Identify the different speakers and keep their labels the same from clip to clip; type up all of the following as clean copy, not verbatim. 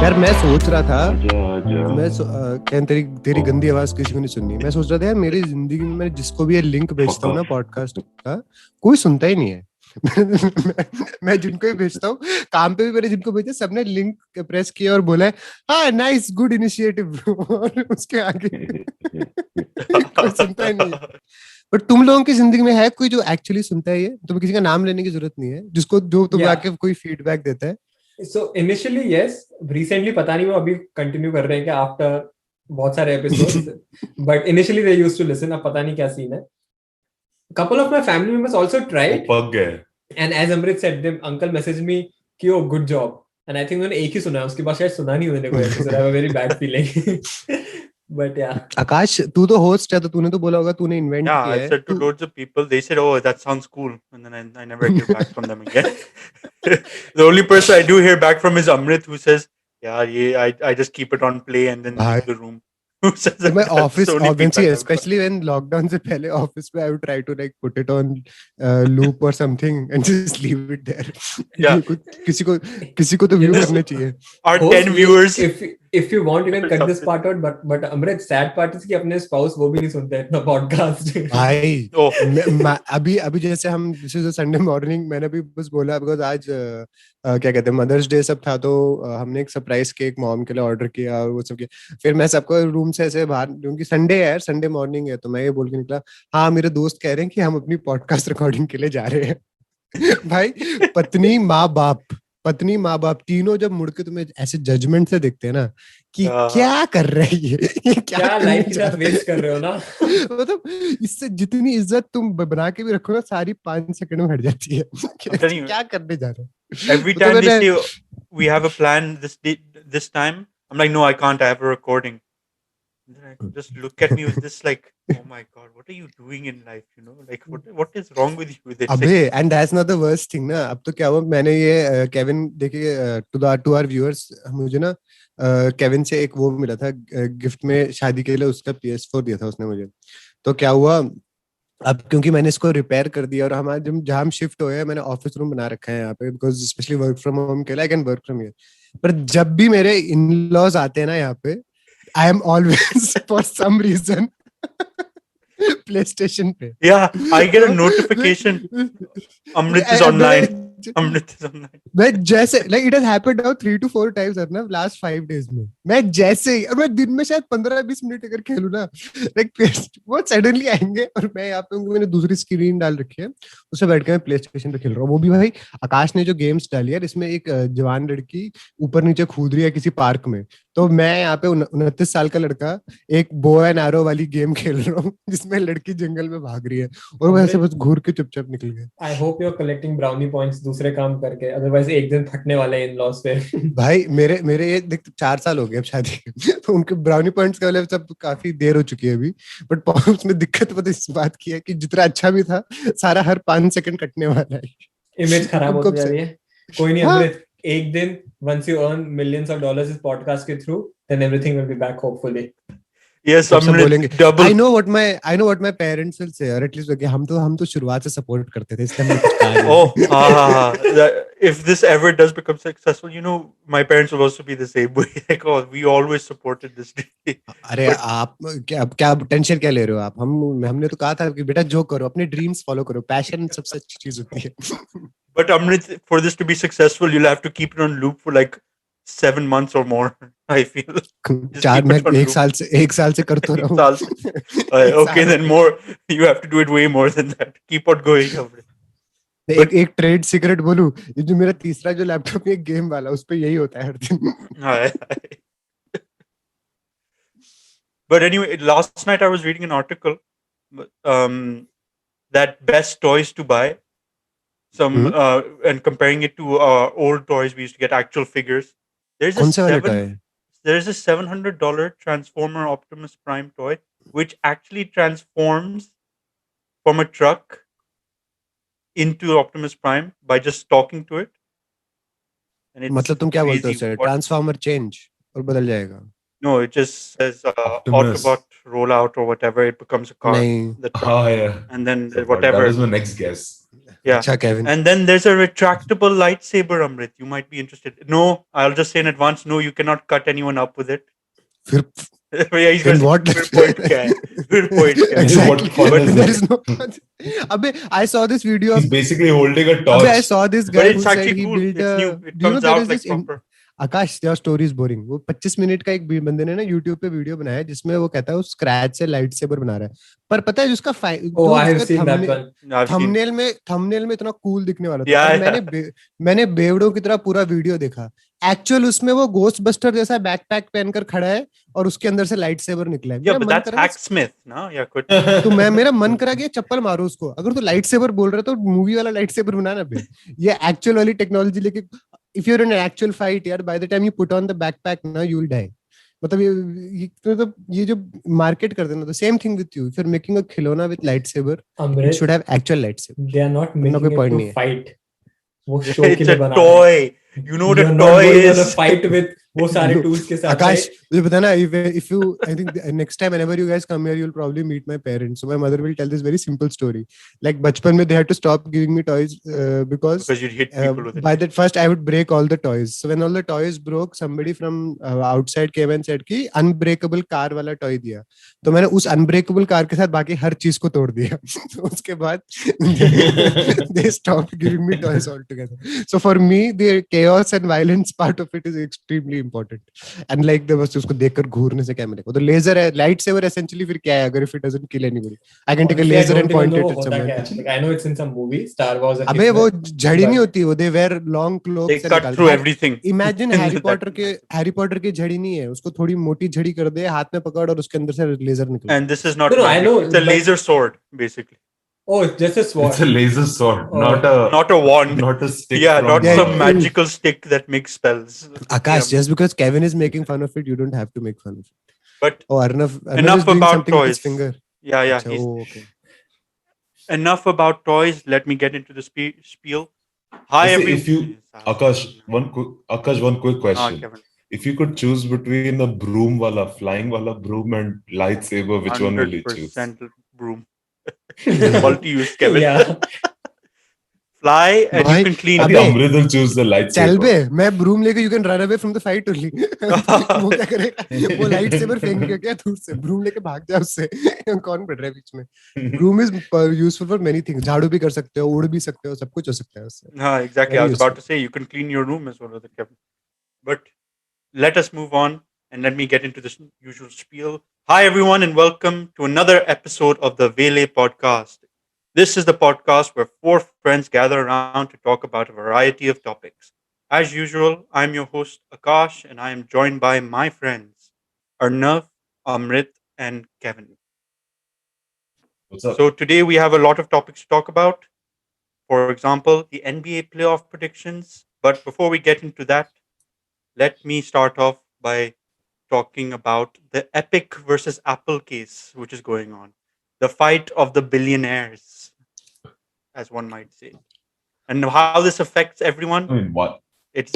Speaker 1: यार मैं सोच रहा था
Speaker 2: आजा
Speaker 1: क्या तेरी गंदी आवाज किसी को नहीं सुननी। मैं सोच रहा था यार मेरी जिंदगी में मैं जिसको भी ये लिंक भेजता हूँ ना पॉडकास्ट का, कोई सुनता ही नहीं है। मैं जिनको भी भेजता हूँ, काम पे भी मैंने जिनको भेजा सबने लिंक प्रेस किया और बोला है हाँ नाइस गुड इनिशिएटिव और उसके आगे कोई सुनता ही नहीं है। बट तुम लोगों की जिंदगी में है कोई जो एक्चुअली सुनता है? ये तुम्हें किसी का नाम लेने की जरूरत नहीं है, जिसको जो तुम्हें आके कोई फीडबैक देता है।
Speaker 3: So initially yes, recently पता नहीं वो अभी कंटिन्यू कर रहे हैं क्या आफ्टर बहुत सारे episodes, but initially they used to listen. अब पता नहीं क्या सीन है. Couple of my family members also tried,
Speaker 2: पक गए
Speaker 3: and as Amrit said, them uncle messaged me कि oh good job, and I think उन्होंने एक ही सुना है, उसके बाद शायद सुना नहीं उन्होंने कोई episode. I have a very bad feeling. But yeah.
Speaker 1: आकाश तू तो होस्ट है तो तूने तो बोला होगा, तूने इन्वेंट
Speaker 2: Yeah,
Speaker 1: किया
Speaker 2: I
Speaker 1: है.
Speaker 2: said to loads of people, they said, "Oh, that sounds cool," and then I never hear back from them again. The only person I do hear back from is Amrit, who says, "Yeah, I just keep it on play and then leave the room." Who says that?
Speaker 1: मैं
Speaker 2: That's
Speaker 1: office
Speaker 2: the only
Speaker 1: obviously
Speaker 2: feedback I've got.
Speaker 1: Specially when lockdown से पहले office में I would try to like put it on loop और something and just leave it there.
Speaker 2: Yeah.
Speaker 1: किसी को तो view
Speaker 3: Yes.
Speaker 1: करना चाहिए.
Speaker 2: Our
Speaker 3: Host,
Speaker 2: 10 viewers.
Speaker 3: if you want, you can cut this
Speaker 2: Something.
Speaker 3: part out. But Amrit, sad part is कि अपने spouse वो भी नहीं सुनते हैं अपना podcast.
Speaker 1: भाई
Speaker 2: Oh.
Speaker 1: अभी जैसे हम दिस इज संडे मॉर्निंग, मैंने भी बस बोला बिकॉज आज क्या कहते हैं मदर्स डे सब था, तो हमने एक सरप्राइज केक मॉम के लिए ऑर्डर किया और वो सब किया. फिर मैं सबको रूम से ऐसे बाहर, क्योंकि संडे है, संडे मॉर्निंग है, तो मैं ये बोल के निकला हाँ मेरे दोस्त कह रहे हैं कि हम अपनी पॉडकास्ट रिकॉर्डिंग के लिए जा रहे हैं. भाई पत्नी माँ बाप तीनों जब मुड़ के तुम्हें ऐसे जजमेंट से देखते हैं ना कि क्या कर रहे हैं ये क्या
Speaker 3: लाइफ के साथ वेस्ट कर रहे हो ना.
Speaker 1: मतलब इससे जितनी इज्जत तुम बना के भी रखो ना, सारी 5 सेकंड में हट जाती है. क्या करने जा रहे हो?
Speaker 2: Every time they say we have a plan this time, I'm like, no, I can't. I have a recording. And then I just look at me with this like, oh my god, what are you doing in life? You know, like what is wrong with you? With it?
Speaker 1: अबे and that's not the worst thing ना. अब तो क्या हुआ, मैंने ये Kevin देखिए to our viewers, मुझे ना केविन से एक वो मिला था गिफ्ट में शादी के लिए, उसका PS4 दिया था उसने मुझे. तो क्या हुआ, अब क्योंकि मैंने इसको रिपेयर कर दिया और हमारे जहाँ हम शिफ्ट हुए हैं, मैंने ऑफिस रूम बना रखा है यहाँ पे because specially work from home के लिए I can work from here. पर जब भी मेरे इन लॉज आते हैं ना यहाँ पे, I am always for some reason PlayStation पे.
Speaker 2: Yeah, I get a notification. Amrit is online. Amrit is online.
Speaker 1: मैं जैसे like it has happened now 3 to 4 times ना last 5 days में. मैं जैसे ही, और मैं दिन में शायद 15-20 मिनट अगर खेलूं ना, like वो सडनली आएंगे और मैं यहाँ पे, मैंने दूसरी स्क्रीन डाल रखी है, उससे बैठ के मैं PlayStation पे खेल रहा हूँ. वो भी भाई आकाश ने जो गेम्स डाली है, इसमें एक जवान लड़की ऊपर नीचे कूद रही है किसी पार्क में, तो मैं यहाँ पे 29 साल का लड़का एक बो एंड एरो वाली गेम खेल रहा हूँ जिसमें लड़की जंगल में भाग रही है और वो ऐसे बस घूर के चुपचाप निकल गए.
Speaker 3: I hope you're collecting brownie points दूसरे काम करके, otherwise एक दिन फटने वाले इन लॉस पे.
Speaker 1: भाई मेरे ये देख 4 साल हो गए अब शादी के, तो उनके ब्राउनी पॉइंट्स का लेवल सब काफी देर हो चुकी है अभी. बट उसमें दिक्कत पता इस बात की है कि जितना अच्छा भी था, सारा हर 5 सेकंड कटने वाला है.
Speaker 3: इमेज खराब होती जा रही है. कोई नहीं
Speaker 1: हाँ.
Speaker 3: अमृत, एक दिन once you earn millions of dollars इस podcast के through, then everything will be back hopefully.
Speaker 2: Yes,
Speaker 1: सब
Speaker 2: Amrit,
Speaker 1: बोलेंगे
Speaker 2: double.
Speaker 1: I know what my parents will say, or at least हम तो शुरुआत से सपोर्ट करते थे, इसलिए हमने कुछ कहा नहीं.
Speaker 2: Oh, if this ever does become successful, you know, my parents will also be the same way. Like, oh, we always supported this.
Speaker 1: अरे आप क्या टेंशन क्या ले रहे हो आप? हमने तो कहा था कि बेटा जो करो अपने ड्रीम्स फॉलो करो, पैशन सबसे अच्छी चीज होती है.
Speaker 2: But Amrit, for this to be successful, you'll have to keep it on loop for like 7 months or more. I feel.
Speaker 1: मैं एक साल से करता रहा हूँ.
Speaker 2: Okay, then more. You have to do it way more than that. Keep on going, Amrit.
Speaker 1: एक trade secret बोलूं, ये जो मेरा तीसरा जो लैपटॉप है गेम वाला, उस पे यही होता है हर दिन.
Speaker 2: But anyway, last night I was reading an article that best toys to buy. And comparing it to old toys we used to get, actual figures. There's a $700 Transformer Optimus Prime toy which actually transforms from a truck into Optimus Prime by just talking to it.
Speaker 1: मतलब तुम क्या बोलते हो sir, transformer change और बदल जाएगा?
Speaker 2: No, it just says Autobot rollout or whatever. It becomes a car.
Speaker 1: नहीं.
Speaker 2: The truck.
Speaker 4: yeah.
Speaker 2: And then
Speaker 4: So
Speaker 2: whatever.
Speaker 4: that was my next guess.
Speaker 2: Yeah.
Speaker 1: अच्छा Kevin.
Speaker 2: And then there's a retractable lightsaber, Amrit. You might be interested. No, I'll just say in advance, no, you cannot cut anyone up with it.
Speaker 1: फिर
Speaker 2: Yeah, he's
Speaker 1: then
Speaker 2: gonna
Speaker 1: what?
Speaker 2: say, "फिर point क्या है? फिर point क्या है?"
Speaker 1: Exactly.
Speaker 4: What fun
Speaker 2: But
Speaker 4: is
Speaker 1: There
Speaker 4: that?
Speaker 1: is no. Abbe, I saw this video
Speaker 4: He's
Speaker 1: of.
Speaker 4: basically holding a
Speaker 1: Abbe,
Speaker 4: torch.
Speaker 1: I saw this
Speaker 2: but
Speaker 1: guy
Speaker 2: it's
Speaker 1: who said
Speaker 2: actually
Speaker 1: he
Speaker 2: cool.
Speaker 1: built
Speaker 2: It's new.
Speaker 1: a.
Speaker 2: It
Speaker 1: Do you know
Speaker 2: comes
Speaker 1: there
Speaker 2: out
Speaker 1: is
Speaker 2: like
Speaker 1: this in,
Speaker 2: proper.
Speaker 1: Akash your story is boring. वो 25 minute का एक बंदे ने ना YouTube पे video बनाया जिसमें वो कहता है वो स्क्रैच से लाइट सेबर बना रहा है. पर पता है जिसका
Speaker 3: Oh, I have seen that one.
Speaker 2: I've seen.
Speaker 1: Thumbnail में इतना कूल दिखने वाला था.
Speaker 2: Yeah,
Speaker 1: और
Speaker 2: yeah.
Speaker 1: मैंने बेवड़ों की तरह पूरा वीडियो देखा. एक्चुअल उसमें वो गोस्ट बस्टर जैसा बैकपैक पहनकर खड़ा है और उसके अंदर से लाइट सेबर निकला है.
Speaker 2: Yeah, but that's Hacksmith, no? Yeah, good.
Speaker 1: तो मेरा मन करा कि चप्पल मारो उसको. अगर तू लाइट सेबर बोल रहा है तो मूवी वाला लाइट सेबर बनाना बे. ये एक्चुअल वाली टेक्नोलॉजी लेके if you're in an actual fight यार, by the time you put on the backpack ना you will die. मतलब ये जो मार्केट करते हैं ना, the same thing with you. If you're making a खिलौना with lightsaber, it should have actual lightsaber.
Speaker 3: They are not making
Speaker 1: कोई
Speaker 3: it
Speaker 1: point
Speaker 3: to
Speaker 1: नहीं है.
Speaker 3: fight. वो show के
Speaker 2: It's
Speaker 3: लिए
Speaker 2: a
Speaker 3: बना रहे हैं.
Speaker 2: toy. You know what a
Speaker 3: You're not
Speaker 2: toy
Speaker 3: going on a
Speaker 2: is.
Speaker 3: fight with वो सारे tools के साथ.
Speaker 1: आकाश मुझे पता ना, if you I think next time whenever you guys come here you'll probably meet my parents. So my mother will tell this very simple story. Like बचपन में they had to stop giving me toys because
Speaker 2: you'd hit people with it.
Speaker 1: by that first I would break all the toys. So when all the toys broke, somebody from outside came and said कि unbreakable car वाला toy दिया. तो मैंने उस unbreakable car के साथ बाकी हर चीज को तोड़ दिया. तो उसके बाद they stopped giving me toys altogether. So for me the chaos and violence part of it is extremely important. And like the बस उसको देखकर घूरने से क्या मिलेगा. तो laser है, light saber essentially फिर क्या है अगर if it doesn't kill anybody. I can take a laser and point it at someone.
Speaker 3: Like, I know it's in some movie, Star Wars.
Speaker 1: अबे वो झड़ी नहीं होती, वो they wear long cloaks.
Speaker 2: They cut through everything.
Speaker 1: Imagine Harry Potter की झड़ी नहीं है, उसको थोड़ी मोटी झड़ी कर दे, हाथ में पकड़ और उसके अंदर से लेजर निकले.
Speaker 2: And this is not.
Speaker 3: No, I know.
Speaker 2: It's a laser sword, basically.
Speaker 3: Oh, it's just a sword.
Speaker 4: It's a laser sword, not a
Speaker 2: wand.
Speaker 4: not a stick.
Speaker 2: Yeah, not
Speaker 1: Yeah,
Speaker 2: some
Speaker 1: yeah.
Speaker 2: magical stick that makes spells.
Speaker 1: Akash, just because Kevin is making fun of it, you don't have to make fun of it.
Speaker 2: But
Speaker 1: Oh, Arnav
Speaker 2: enough
Speaker 1: is doing
Speaker 2: about
Speaker 1: something with his
Speaker 2: toys.
Speaker 1: finger.
Speaker 2: Yeah.
Speaker 1: Achha, oh, okay.
Speaker 2: Enough about toys. Let me get into the spiel. Hi,
Speaker 4: If
Speaker 2: everyone.
Speaker 4: you- Akash, one quick question.
Speaker 2: Kevin.
Speaker 4: If you could choose between a broom wala, flying wala broom and lightsaber, which one will you choose?
Speaker 2: 100% broom. Multi-use, Kevin.
Speaker 3: Yeah.
Speaker 2: Fly and
Speaker 1: Why?
Speaker 2: you can clean.
Speaker 4: I think
Speaker 1: Abhi-
Speaker 4: Amrit will choose the
Speaker 1: चल
Speaker 4: lightsaber.
Speaker 1: बे, मैं broom लेके you can run away from the fight only. वो क्या करेगा? वो light sabre फेंकेगा क्या दूर से? broom लेके भाग जा उससे. कौन पड़ रहा है बीच में? Broom is useful for many things. झाड़ू भी कर सकते हो, उड़ भी सकते हो, सब कुछ हो सकता है उससे.
Speaker 2: Exactly. I
Speaker 1: Very
Speaker 2: was about to say you can clean your room as well as Kevin. But let us move on and let me get into this usual spiel. Hi, everyone, and welcome to another episode of the Vele podcast. This is the podcast where four friends gather around to talk about a variety of topics. As usual, I'm your host, Akash, and I am joined by my friends, Arnav, Amrit, and Kevin.
Speaker 4: What's up?
Speaker 2: So today we have a lot of topics to talk about. For example, the NBA playoff predictions. But before we get into that, let me start off by talking about the Epic versus Apple case, which is going on. The fight of the billionaires, as one might say. And how this affects everyone.
Speaker 4: I mean, what?
Speaker 2: It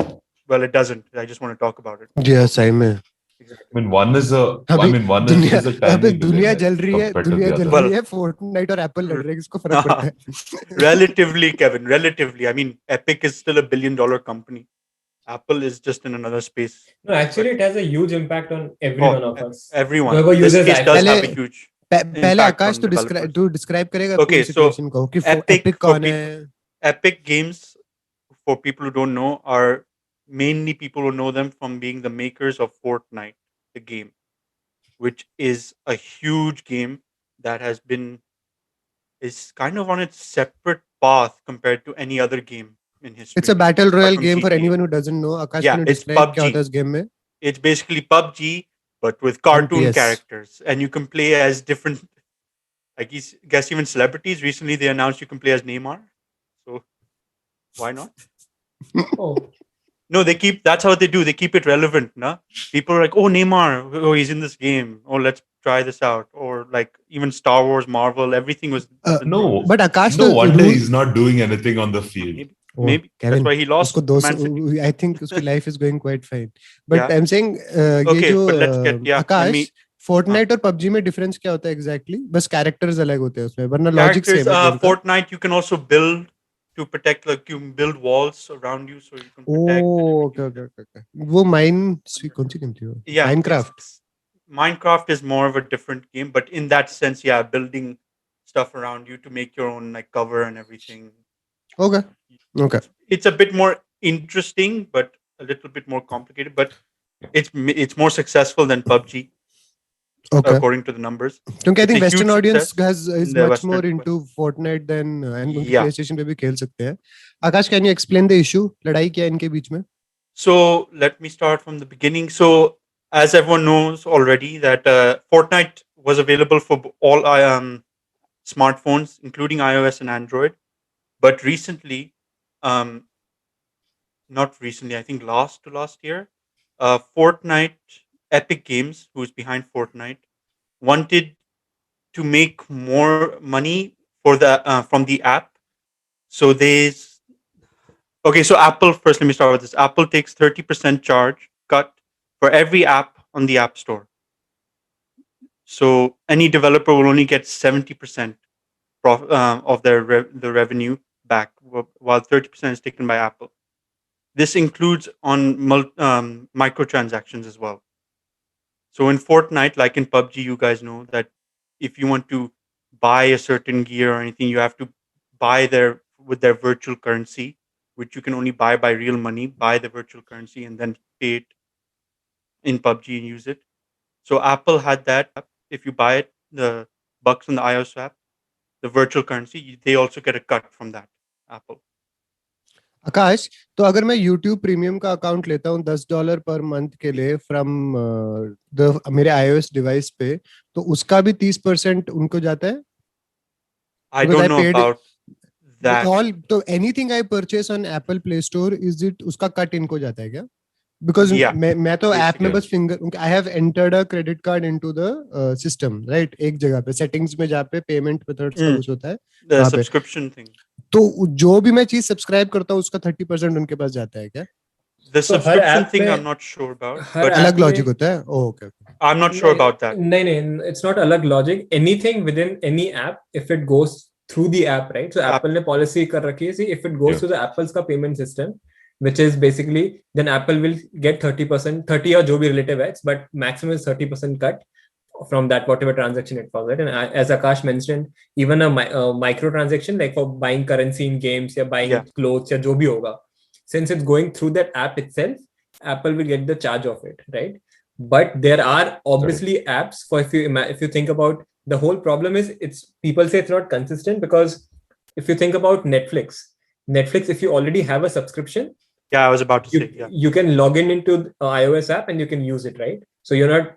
Speaker 2: doesn't. I just want to talk about it.
Speaker 1: Yeah, same में.
Speaker 4: I mean, one is a
Speaker 1: दुनिया
Speaker 4: tiny
Speaker 1: दुनिया
Speaker 4: billionaire
Speaker 1: जल रही है,
Speaker 4: compared to
Speaker 1: दुनिया
Speaker 4: the
Speaker 1: जल
Speaker 4: other.
Speaker 1: रही है. Fortnite और Apple लड़ रहे हैं, किसको फर्क पड़ता है?
Speaker 2: Relatively, Kevin, relatively. I mean, Epic is still $1 billion company. Apple is just in another space.
Speaker 3: No, actually, it has a huge impact on every one of us.
Speaker 2: Everyone.
Speaker 3: Whoever
Speaker 2: This
Speaker 3: uses
Speaker 2: case
Speaker 3: iPhone.
Speaker 2: does have a huge.
Speaker 1: पहले
Speaker 2: impact
Speaker 1: Akash
Speaker 2: on
Speaker 1: तो
Speaker 2: developers.
Speaker 1: describe करेगा
Speaker 2: Okay,
Speaker 1: पूरी
Speaker 2: so
Speaker 1: situation को कि
Speaker 2: Epic
Speaker 1: Epic
Speaker 2: for
Speaker 1: कौन है?
Speaker 2: Epic Games, for people who don't know, are mainly people who know them from being the makers of Fortnite, the game, which is a huge game that is kind of on its separate path compared to any other game in history.
Speaker 1: It's a battle royale
Speaker 2: from
Speaker 1: game for
Speaker 2: GTA.
Speaker 1: anyone who doesn't know. Akash
Speaker 2: Yeah,
Speaker 1: ने
Speaker 2: it's
Speaker 1: describe क्या
Speaker 2: PUBG.
Speaker 1: होता है इस game में?
Speaker 2: It's basically PUBG, but with cartoon
Speaker 1: PS.
Speaker 2: characters, and you can play as different. I guess even celebrities. Recently, they announced you can play as Neymar. So why not?
Speaker 3: Oh,
Speaker 2: No, they keep. That's how they do. They keep it relevant, nah? People are like, "Oh, Neymar! Oh, he's in this game. Oh, let's try this out." Or like even Star Wars, Marvel, everything was.
Speaker 4: No,
Speaker 1: But Akash
Speaker 4: no
Speaker 1: तो
Speaker 4: wonder
Speaker 1: rule-
Speaker 4: he's not doing anything on the field.
Speaker 2: Maybe,
Speaker 1: Oh,
Speaker 2: maybe
Speaker 1: Kevin,
Speaker 2: that's why he lost.
Speaker 1: उसको
Speaker 2: Man City.
Speaker 1: I think उसकी life is going quite fine. But
Speaker 2: Yeah.
Speaker 1: I'm saying ये
Speaker 2: Okay,
Speaker 1: जो
Speaker 2: but let's get let
Speaker 1: Akash
Speaker 2: me
Speaker 1: Fortnite और PUBG में difference क्या होता है exactly? बस characters अलग होते हैं उसमें, वरना logic
Speaker 2: characters.
Speaker 1: same है game का.
Speaker 2: Fortnite, you can also build to protect, like you build walls around you so you can protect.
Speaker 1: Okay. वो कौन सी गेम थी वो?
Speaker 2: Yeah,
Speaker 1: Minecraft.
Speaker 2: Minecraft is more of a different game, but in that sense, yeah, building stuff around you to make your own like cover and everything.
Speaker 1: Okay.
Speaker 2: It's a bit more interesting, but a little bit more complicated. But it's more successful than PUBG,
Speaker 1: Okay.
Speaker 2: according to the numbers.
Speaker 1: क्योंकि I think
Speaker 2: It's a
Speaker 1: Western
Speaker 2: huge
Speaker 1: audience
Speaker 2: success
Speaker 1: is
Speaker 2: in the
Speaker 1: much more
Speaker 2: Western
Speaker 1: into Fortnite than and उनकी
Speaker 2: Yeah.
Speaker 1: PlayStation पे भी खेल सकते हैं. आकाश, can you explain the issue? लड़ाई क्या है इनके बीच में?
Speaker 2: So let me start from the beginning. So as everyone knows already that Fortnite was available for all smartphones, including iOS and Android. But recently, um, not recently, I think last year, Fortnite, Epic Games, who's behind Fortnite, wanted to make more money for the from the app. So so Apple, first let me start with this. Apple takes 30% charge cut for every app on the App Store. So any developer will only get 70% of the revenue back, while 30% is taken by Apple. This includes on microtransactions as well. So in Fortnite, like in PUBG, you guys know that if you want to buy a certain gear or anything, you have to buy with their virtual currency, which you can only buy by real money. Buy the virtual currency and then pay it in PUBG and use it. So Apple had that. If you buy it, the bucks on the iOS app, the virtual currency, they also get a cut from that. Apple.
Speaker 1: आकाश, तो अगर मैं YouTube premium का account लेता हूँ $10 per month के लिए from मेरे iOS device पे, तो उसका भी 30% उनको जाता है?
Speaker 2: I don't know about that.
Speaker 1: तो anything I purchase on Apple Play Store, is it उसका कट इनको जाता है क्या? Because मैं तो ऐप में बस I have entered a credit card into the system, right? एक जगह पे settings में जहाँ पे payment methods का कुछ होता है,
Speaker 2: the subscription thing.
Speaker 1: तो जो भी मैं चीज सब्सक्राइब करता हूँ उसका 30% उनके पास जाता है क्या?
Speaker 2: The subscription thing I'm not sure about.
Speaker 1: But अलग लॉजिक होता है? Okay.
Speaker 2: I'm not sure about that.
Speaker 3: नहीं, it's not अलग logic. Anything within any app, if it goes through the app, right? So Apple ने policy कर रखी है, see, if it goes through the Apple's का payment system, which is basically, then Apple will get 30%, 30 or जो भी relative है, but maximum is 30% cut from that whatever transaction it falls, right? And as Akash mentioned, even a micro transaction like for buying currency in games or buying clothes या जो भी होगा, since it's going through that app itself, Apple will get the charge of it, right? But there are obviously apps for if you think about the whole problem is people say it's not consistent because if you think about Netflix, if you already have a subscription,
Speaker 2: I was about to say,
Speaker 3: you can log into iOS app and you can use it, right? So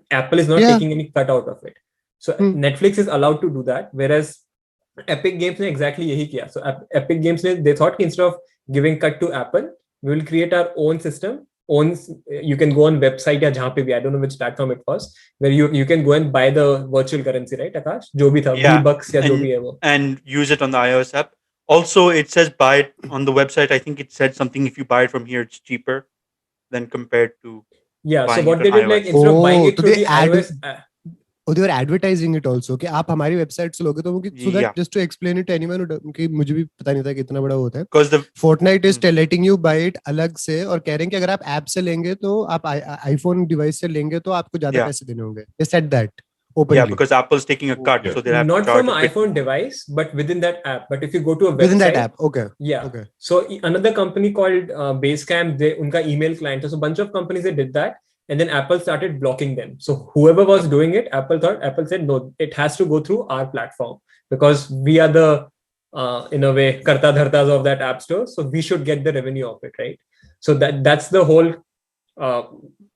Speaker 3: Apple is not taking any cut out of it. So Netflix is allowed to do that, whereas Epic Games ने exactly यही किया. So Epic Games they thought instead of giving cut to Apple, we will create our own system. You can go on website या जहाँ पे भी, I don't know which platform it was, where you can go and buy the virtual currency, right, Akash? जो भी था, V-Bucks या जो भी है वो.
Speaker 2: And use it on the iOS app. Also, it says buy it on the website. I think it said something, if you buy it from here, it's cheaper than compared to
Speaker 3: so what they did, like instead of buying it through the iOS app,
Speaker 1: they were advertising it also कि आप हमारी website से लोगे तो so that just to explain it to anyone कि मुझे भी पता नहीं था कि इतना बड़ा होता है.
Speaker 2: Because the
Speaker 1: Fortnite is letting you buy it अलग से और कह रहे हैं कि अगर आप ऐप से लेंगे तो आप iPhone डिवाइस से लेंगे तो आपको ज्यादा पैसे देने होंगे. They said that openly.
Speaker 2: Yeah, because Apple's taking a cut, so they have
Speaker 3: not
Speaker 2: to charge
Speaker 3: from an iPhone device, but within that app. But if you go to a website,
Speaker 1: within that app, okay.
Speaker 3: Yeah.
Speaker 1: Okay.
Speaker 3: So another company called Basecamp, उनका email client. So a bunch of companies that did that. And then Apple started blocking them. So whoever was doing it, Apple said, no, it has to go through our platform because we are the, in a way, karta dhartas of that app store. So we should get the revenue of it, right? So that's the whole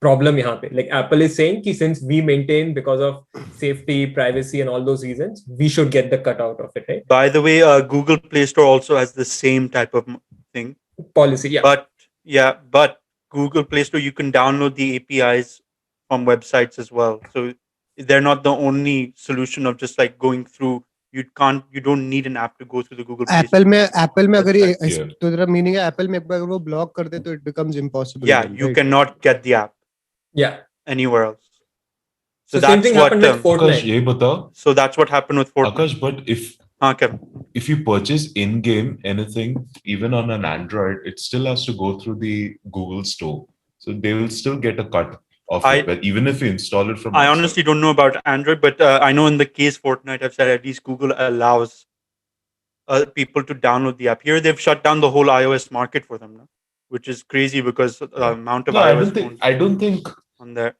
Speaker 3: problem यहाँ पे. Like Apple is saying कि since we maintain because of safety, privacy, and all those reasons, we should get the cut out of it, right?
Speaker 2: By the way, Google Play Store also has the same type of thing.
Speaker 3: Policy, yeah.
Speaker 2: But Google Play Store, you can download the APIs from websites as well. So they're not the only solution of just like going through. You don't need an app to go through the Google Play Store.
Speaker 1: Apple में अगर तो तेरा meaning है Apple में अगर वो block कर दे तो it becomes impossible.
Speaker 2: Yeah, you cannot get the app.
Speaker 3: Yeah.
Speaker 2: Anywhere else.
Speaker 3: So that's what happened with Fortnite.
Speaker 4: ये बता.
Speaker 2: So that's what happened with Fortnite.
Speaker 4: Akash, but if
Speaker 2: Okay.
Speaker 4: if you purchase in-game anything, even on an Android, it still has to go through the Google Store. So they will still get a cut of it, but even if you install it from
Speaker 2: I
Speaker 4: outside.
Speaker 2: honestly don't know about Android, but I know in the case Fortnite, I've said at least Google allows people to download the app. Here, they've shut down the whole iOS market for them now, which is crazy because the amount of
Speaker 4: No,
Speaker 2: iOS phones
Speaker 4: I don't think
Speaker 2: on there.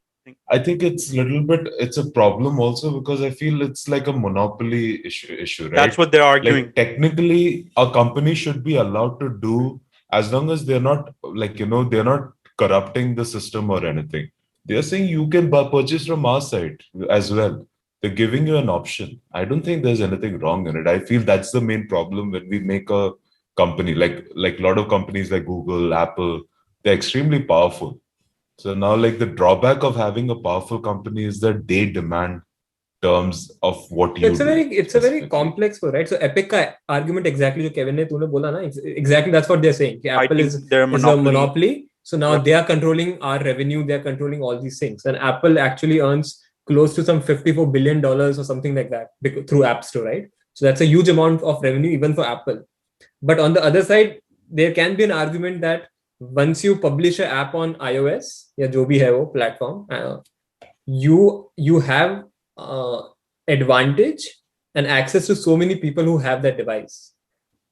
Speaker 4: I think it's it's a problem also because I feel it's like a monopoly issue, right?
Speaker 2: That's what they're arguing.
Speaker 4: Like technically a company should be allowed to do as long as they're not they're not corrupting the system or anything. They're saying you can purchase from our site as well. They're giving you an option. I don't think there's anything wrong in it. I feel that's the main problem when we make a company like a lot of companies like Google, Apple, they're extremely powerful. So now, like the drawback of having a powerful company is that they demand terms of what you do.
Speaker 3: It's a very complex one, right? So Epic का argument exactly जो Kevin ने तूने बोला ना, exactly that's what they're saying. Apple is a monopoly. So now they are controlling our revenue. They are controlling all these things, and Apple actually earns close to some $54 billion or something like that through App Store, right? So that's a huge amount of revenue even for Apple. But on the other side, there can be an argument that once you publish an app on iOS या जो भी है वो platform, you have advantage and access to so many people who have that device.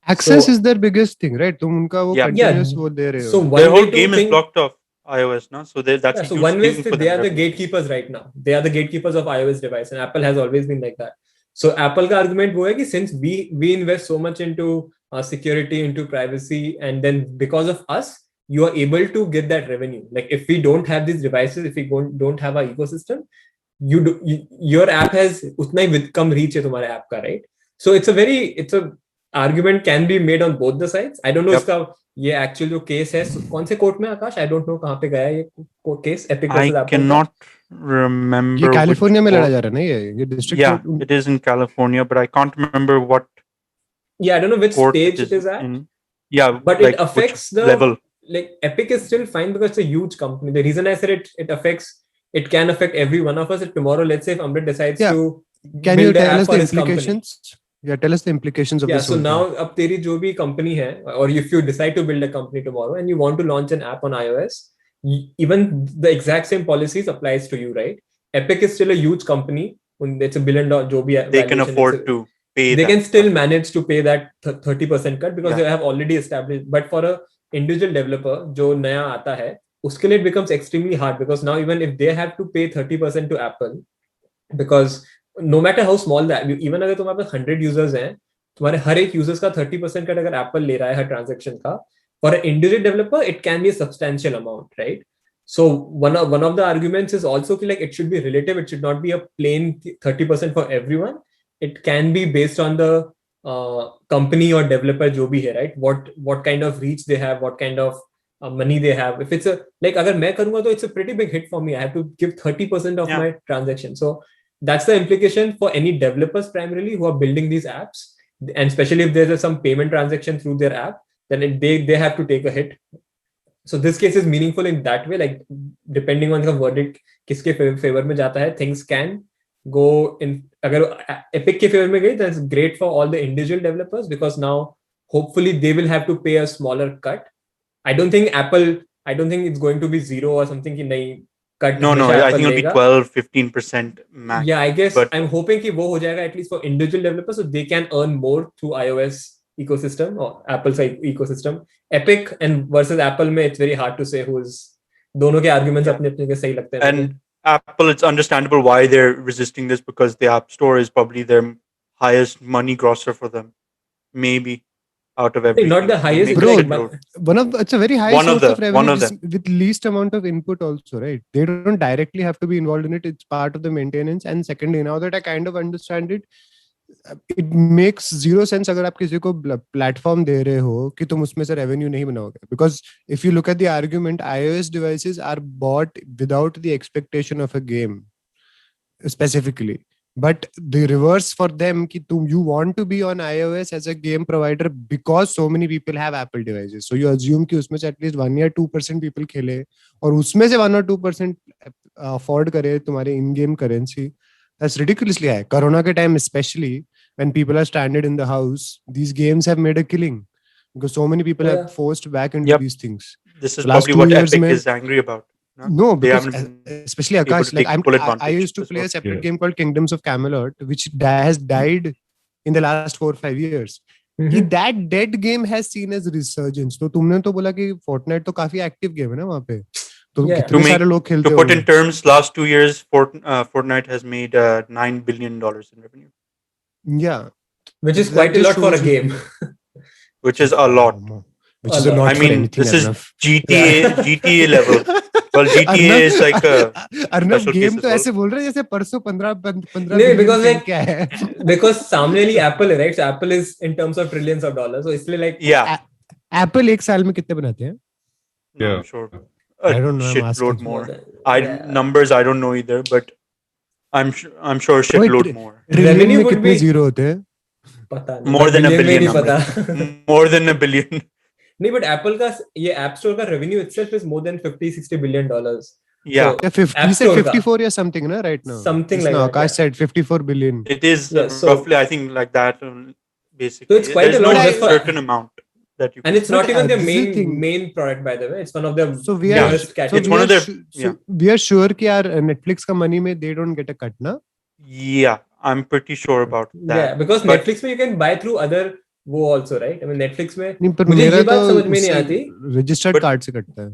Speaker 1: Access is their biggest thing, right? तुम उनका वो continuous वो दे रहे हो.
Speaker 3: So
Speaker 2: their whole game is blocked off iOS now. So that's
Speaker 3: so one way they are the gatekeepers right now. They are the gatekeepers of iOS device, and Apple has always been like that. So Apple का argument वो है कि since we invest so much into security, into privacy, and then because of us, you are able to get that revenue. Like if we don't have these devices, if we don't have our ecosystem, your app has उतना ही कम reach है तुम्हारे app का, right? So it's a argument can be made on both the sides. I don't know इसका ये actual जो case है कौन से कोर्ट में आकाश? I don't know कहाँ पे गया है ये case Epic versus Apple.
Speaker 2: I cannot remember.
Speaker 1: ये कैलिफोर्निया में लड़ा जा रहा है ना ये district
Speaker 2: court. Yeah, it is in California, but I can't remember what.
Speaker 3: Yeah, I don't know which stage it is at.
Speaker 2: Yeah,
Speaker 3: but
Speaker 2: like
Speaker 3: it affects the
Speaker 2: level.
Speaker 3: Like Epic is still fine because it's a huge company. The reason I said it can affect every one of us. If tomorrow, let's say if Amrit decides to
Speaker 1: can you tell us the implications? Yeah, tell us the implications of this.
Speaker 3: So now, अब तेरी जो भी company है, or if you decide to build a company tomorrow and you want to launch an app on iOS, even the exact same policies applies to you, right? Epic is still a huge company. It's $1 billion जो भी
Speaker 2: they can afford to pay.
Speaker 3: They can still manage to pay that 30% cut because they have already established. But for a individual developer जो नया आता है, उसके लिए it becomes extremely hard because now even if they have to pay 30% to Apple, because no matter how small that, even अगर तुम्हारे पास 100 users हैं, तुम्हारे हर एक users का 30% का अगर Apple ले रहा है हर transaction का, for an individual developer it can be a substantial amount, right? So one of the arguments is also like it should be relative. It should not be a plain 30% for everyone. It can be based on the company or developer जो भी है, right? What kind of reach they have, what kind of money they have. If it's अगर मैं करूँगा तो it's a pretty big hit for me. I have to give 30% of my transaction. So that's the implication for any developers primarily who are building these apps, and especially if there's some payment transaction through their app, then they have to take a hit. So this case is meaningful in that way, like depending on the verdict किसके favor में जाता है, things can go in. अगर Epic के favor में गई, that's great for all the individual developers because now hopefully they will have to pay a smaller cut. I don't think it's going to be zero or something कि नहीं cut.
Speaker 2: No, I think it'll be 12-15% max.
Speaker 3: Yeah, I guess I'm hoping कि वो हो जाएगा at least for individual developers so they can earn more through iOS ecosystem or Apple's ecosystem. Epic and versus Apple में it's very hard to say who's दोनों के arguments अपने के सही लगते हैं.
Speaker 2: And Apple, it's understandable why they're resisting this because the App Store is probably their highest money grosser for them, maybe out of everything.
Speaker 3: Not the highest,
Speaker 1: but it's a very high source of revenue with least amount of input also, right? They don't directly have to be involved in it. It's part of the maintenance. And secondly, now that I kind of understand it, it makes zero sense अगर आप किसी को platform दे रहे हो कि तुम उसमें से revenue नहीं बनाओगे. Because if you look at the argument, iOS devices are bought without the expectation of a game specifically. But the reverse for them कि you want to be on iOS as a game provider because so many people have Apple devices. So you assume कि उसमें से at least 1 or 2% people खेले और उसमें से 1 or 2% afford करे तुम्हारे in-game currency. That's ridiculously high. Corona के time especially, when people are stranded in the house, these games have made a killing because so many people have forced back into
Speaker 2: Yep.
Speaker 1: these things.
Speaker 2: This is
Speaker 1: So last
Speaker 2: probably
Speaker 1: 2
Speaker 2: what
Speaker 1: years,
Speaker 2: Epic
Speaker 1: mein,
Speaker 2: is angry about.
Speaker 1: no,
Speaker 2: They
Speaker 1: because
Speaker 2: haven't been
Speaker 1: especially
Speaker 2: able
Speaker 1: Akash,
Speaker 2: to
Speaker 1: like
Speaker 2: take full
Speaker 1: I
Speaker 2: advantage.
Speaker 1: used to
Speaker 2: as
Speaker 1: play
Speaker 2: well.
Speaker 1: a separate game called Kingdoms of Camelot, which has died in the last 4 or 5 years. कि that dead game has seen as resurgence. तो तुमने तो बोला कि Fortnite तो काफी active game है ना वहाँ पे. तो कितने सारे लोग खेलते
Speaker 2: To put in
Speaker 1: होंगे.
Speaker 2: terms, last 2 years, Fortnite has made $9 billion in revenue.
Speaker 1: Yeah.
Speaker 3: Which is quite a lot for a game.
Speaker 2: Which is a lot.
Speaker 1: Which is a lot
Speaker 2: I
Speaker 1: for
Speaker 2: mean,
Speaker 1: anything,
Speaker 2: this is
Speaker 1: Arnav.
Speaker 2: GTA level. Well, GTA is like a
Speaker 1: Arnav
Speaker 2: special
Speaker 1: game
Speaker 2: case as
Speaker 1: तो
Speaker 2: well.
Speaker 1: ऐसे बोल रहे हैं जैसे परसों 15
Speaker 3: नहीं,
Speaker 1: billion
Speaker 3: because
Speaker 1: खेल
Speaker 3: like
Speaker 1: के आया है.
Speaker 3: because सामने वाली Apple है, right? So Apple is in terms of trillions of dollars. So इसलिए like
Speaker 2: Yeah.
Speaker 1: Apple एक साल में कितने बनाते हैं?
Speaker 2: No, I'm sure.
Speaker 1: I don't know. I'm
Speaker 2: Shitload
Speaker 1: asking.
Speaker 2: more. Numbers I don't know either, but I'm sure shitload more.
Speaker 1: Trillion में कितने zero होते हैं?
Speaker 3: पता नहीं.
Speaker 2: More than a billion.
Speaker 3: नहीं पता.
Speaker 2: More than a billion.
Speaker 3: नहीं, but Apple का ये App Store का revenue itself is more than $50-60 billion.
Speaker 2: Yeah.
Speaker 3: So,
Speaker 1: he said 54 or something, na, right now.
Speaker 3: Something
Speaker 1: just
Speaker 3: like
Speaker 1: now,
Speaker 3: that.
Speaker 1: Akash said 54 billion.
Speaker 2: It is roughly, I think, like that. Basically,
Speaker 3: so it's quite
Speaker 2: there's
Speaker 3: a lot.
Speaker 2: no
Speaker 3: Just for,
Speaker 2: certain amount that you.
Speaker 3: And it's not even their
Speaker 1: thing.
Speaker 3: main product, by the way. It's one of their
Speaker 1: so we are
Speaker 2: it's one of their.
Speaker 1: So we are sure कि यार Netflix का money में they don't get a cut, na?
Speaker 2: Yeah, I'm pretty sure about that.
Speaker 3: Yeah, because Netflix में you can buy through other वो also, right? I mean Netflix में
Speaker 1: नहीं, पर
Speaker 3: मुझे ये बात
Speaker 1: तो
Speaker 3: समझ में नहीं आती.
Speaker 1: Registered card से कटता है.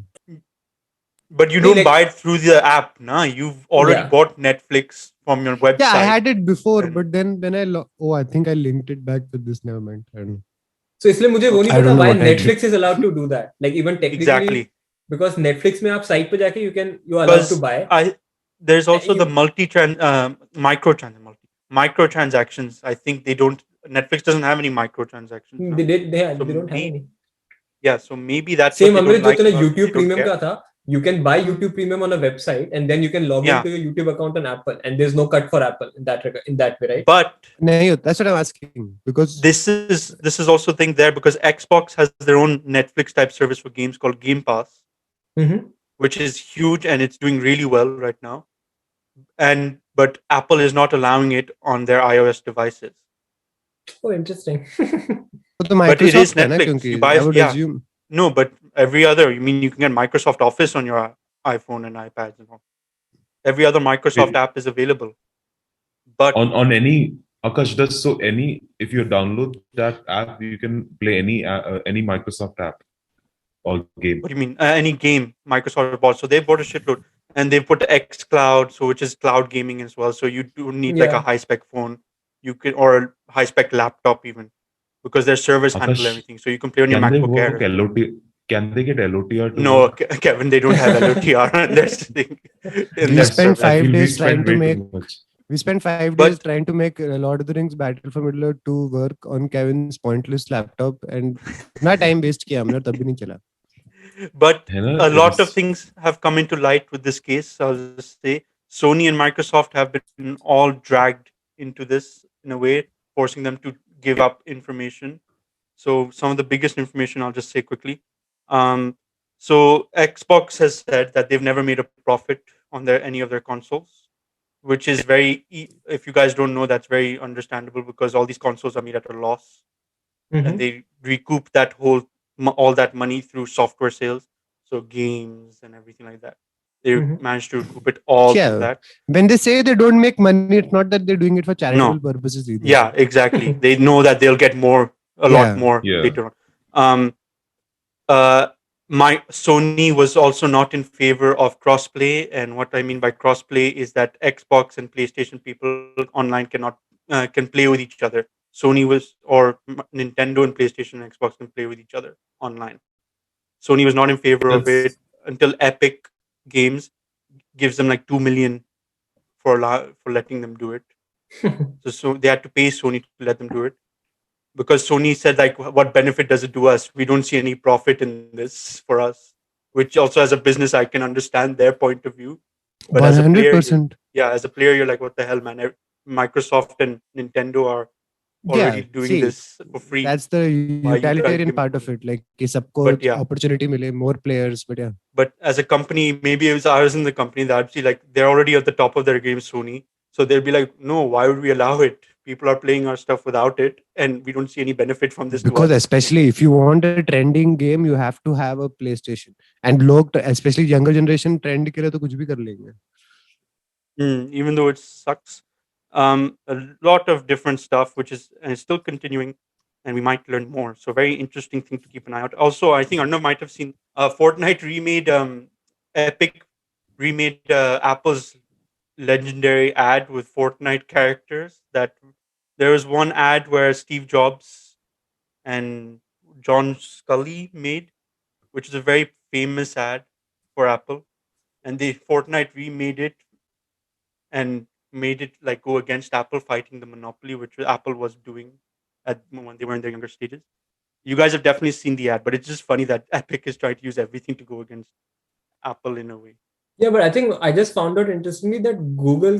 Speaker 2: But you don't buy it through the app, nah. You've already bought Netflix from your website.
Speaker 1: Yeah, I had it before, but then I think I linked it back with this. Never mind. I don't know.
Speaker 3: So इसलिए मुझे वो नहीं पता why Netflix is allowed to do that. Like even technically,
Speaker 2: exactly.
Speaker 3: Because Netflix में आप site पे जाके you are allowed to buy.
Speaker 2: There's also the microtransactions. I think they don't. Netflix doesn't have any microtransactions. No?
Speaker 3: They don't have any.
Speaker 2: Yeah, so maybe that's
Speaker 3: same. Amrit जो तूने YouTube Premium का था. You can buy YouTube Premium on a website and then you can log into your YouTube account on Apple and there's no cut for Apple in that way, right?
Speaker 2: But
Speaker 1: that's what I'm asking, because
Speaker 2: this is also the thing there, because Xbox has their own Netflix type service for games called Game Pass, which is huge and it's doing really well right now. But Apple is not allowing it on their iOS devices.
Speaker 3: Oh, interesting.
Speaker 2: But it is Netflix. You buy, assume. No, but every other, you mean you can get Microsoft Office on your iPhone and iPads and all. Every other Microsoft app is available. But
Speaker 4: on any Akash, if you download that app, you can play any Microsoft app or game.
Speaker 2: What do you mean? Any game Microsoft bought. So they bought a shitload, and they put xCloud, so which is cloud gaming as well. So you do need like a high spec phone, or a high spec laptop even. Because their servers handle everything, so you can play on your MacBook Air.
Speaker 4: Can they get LOTR?
Speaker 2: No, Kevin, they don't have LOTR. That's the thing.
Speaker 1: We spent 5 days trying to make. We spent 5 days trying to make Lord of the Rings Battle for Middle-earth 2 work on Kevin's pointless laptop, and not time waste किया हमने तब भी नहीं चला.
Speaker 2: But a lot of things have come into light with this case. I'll just say Sony and Microsoft have been all dragged into this in a way, forcing them to give up information. So some of the biggest information I'll just say quickly. So Xbox has said that they've never made a profit on any of their consoles, which is if you guys don't know, that's very understandable because all these consoles are made at a loss, and they recoup all that money through software sales, so games and everything like that. They managed to recoup it all through that.
Speaker 1: When they say they don't make money, it's not that they're doing it for charitable purposes either.
Speaker 2: Yeah, exactly. They know that they'll get a lot more later on. My Sony was also not in favor of crossplay, and what I mean by crossplay is that Xbox and PlayStation people online can play with each other. Sony or Nintendo and PlayStation and Xbox can play with each other online. Sony was not in favor of it until Epic Games gives them like $2 million for letting them do it. so they had to pay Sony to let them do it, because Sony said, like, what benefit does it do us? We don't see any profit in this for us. Which also, as a business, I can understand their point of view. But
Speaker 1: 100%.
Speaker 2: As a player, you're like, what the hell, man? Microsoft and Nintendo are already doing this for free.
Speaker 1: That's the utilitarian part of it. Like, sabko opportunity mile, more players, but yeah.
Speaker 2: But as a company, maybe if I was in the company, that'd be like, they're already at the top of their game, Sony. So they'll be like, no, why would we allow it? people are playing our stuff without it, and we don't see any benefit from this.
Speaker 1: Because
Speaker 2: to us.
Speaker 1: especially if you want a trending game, you have to have a PlayStation. And log, especially younger generation, trend के लिए तो कुछ भी कर लेंगे.
Speaker 2: Even though it sucks, a lot of different stuff, which is and it's still continuing, and we might learn more. So very interesting thing to keep an eye out. Also, I think Arnav might have seen Fortnite remade Epic remade Apple's legendary ad with Fortnite characters. That there was one ad where Steve Jobs and John Scully made, which is a very famous ad for Apple, and they Fortnite remade it and made it like go against Apple fighting the monopoly which Apple was doing when they were in their younger stages. You guys have definitely seen the ad, but it's just funny that Epic is trying to use everything to go against Apple in a way.
Speaker 3: Yeah, but I think I just found out interestingly that Google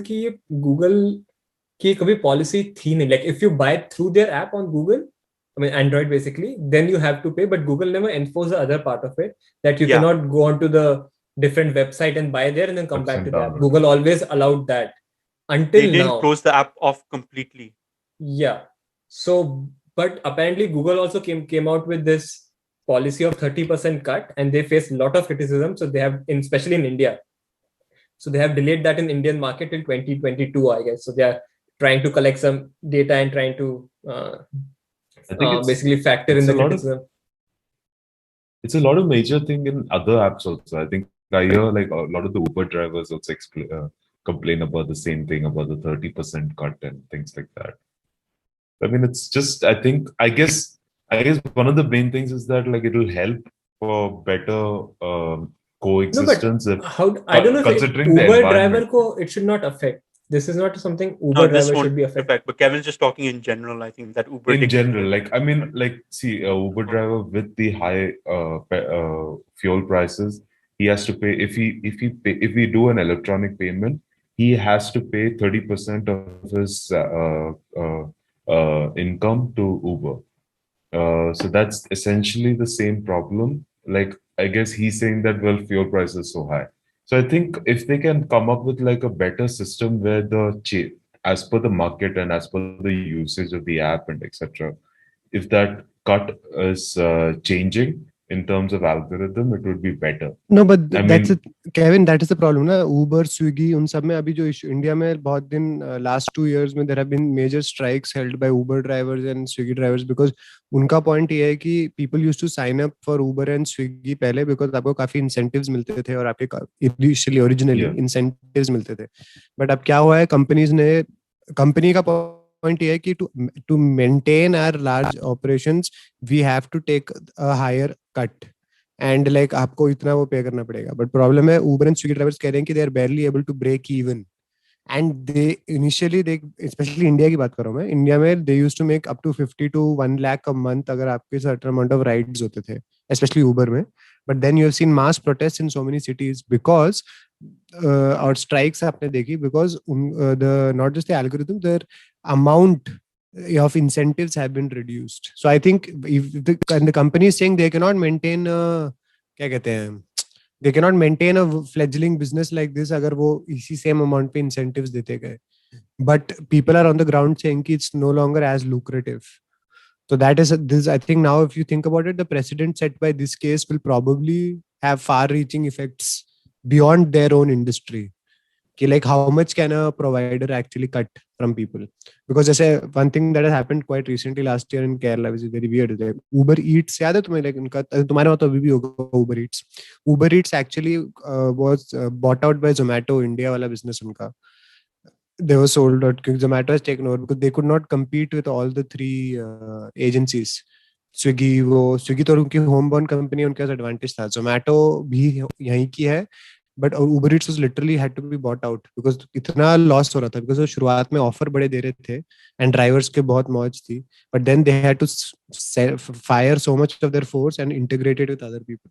Speaker 3: की कभी policy थी नहीं. Like if you buy through their app on Google, I mean Android basically, then you have to pay. But Google never enforced the other part of it, that you cannot go onto the different website and buy there and then come back to the app. Google always allowed that until now.
Speaker 2: They didn't close the app off completely.
Speaker 3: Yeah. So, but apparently Google also came out with this policy of 30% cut, and they face a lot of criticism. So they have, especially in India. So they have delayed that in Indian market till 2022, I guess. So they are trying to collect some data and trying to
Speaker 4: I think
Speaker 3: basically factor in the criticism.
Speaker 4: It's a lot of major thing in other apps also. I think I hear like a lot of the Uber drivers also complain about the same thing, about the 30% cut and things like that. I mean, it's just, I guess one of the main things is that like it will help for better coexistence.
Speaker 3: No, but I don't know if Uber driver it should not affect. This is not something Uber driver should be affected.
Speaker 2: But Kevin's just talking in general. I think that Uber
Speaker 4: in general, like I mean, like see, Uber driver with the high fuel prices, he has to pay if we do an electronic payment, he has to pay 30% of his income to Uber. So that's essentially the same problem. Like I guess he's saying that fuel price is so high. So I think if they can come up with like a better system where as per the market and as per the usage of the app and etc., if that cut is changing in terms of algorithm, it would be better.
Speaker 1: No, but Kevin, that is the problem. Na? Uber, Swiggy, उन सब में अभी जो India में बहुत दिन last 2 years में there have been major strikes held by Uber drivers and Swiggy drivers because उनका point ये है कि people used to sign up for Uber and Swiggy पहले because आपको काफी incentives मिलते थे और आपके originally incentives मिलते थे. But अब क्या हुआ है company का point ये है कि to maintain our large operations we have to take a higher cut and like आपको इतना वो पे करना पड़ेगा. But problem है Uber and Swiggy drivers कह रहे हैं कि they are barely able to break even and they initially especially India की बात कर रहा हूँ मैं, India में they used to make up to 50 to 1 lakh a month अगर आपके certain amount of rides होते थे, especially Uber में. But then you have seen mass protests in so many cities because और strikes आपने देखी because the not just the algorithm, their amount of incentives have been reduced. So I think if the company is saying they cannot maintain क्या कहते हैं, they cannot maintain a fledgling business like this अगर वो इसी same amount पे incentives देते गए. But people are on the ground saying कि it's no longer as lucrative. So that is this. I think now if you think about it, the precedent set by this case will probably have far-reaching effects beyond their own industry. Like how much can a provider actually cut from people? Because one thing that has happened quite recently last year in Kerala, which is very weird, like Uber Eats, याद है तुम्हें? Like तुम्हारे वहाँ तो अभी भी होगा Uber Eats. Uber Eats actually was bought out by Zomato, India वाला business उनका. They were sold out because Zomato has taken over because they could not compete with all the three agencies. Swiggy तो उनकी homeborn company, उनके पास advantage था. Zomato भी यहीं की है. But Uber Eats was literally had to be bought out because इतना loss हो रहा था because वो शुरुआत में offer बड़े दे रहे थे and drivers के बहुत मौज थी. But then they had to fire so much of their force and integrate it with other people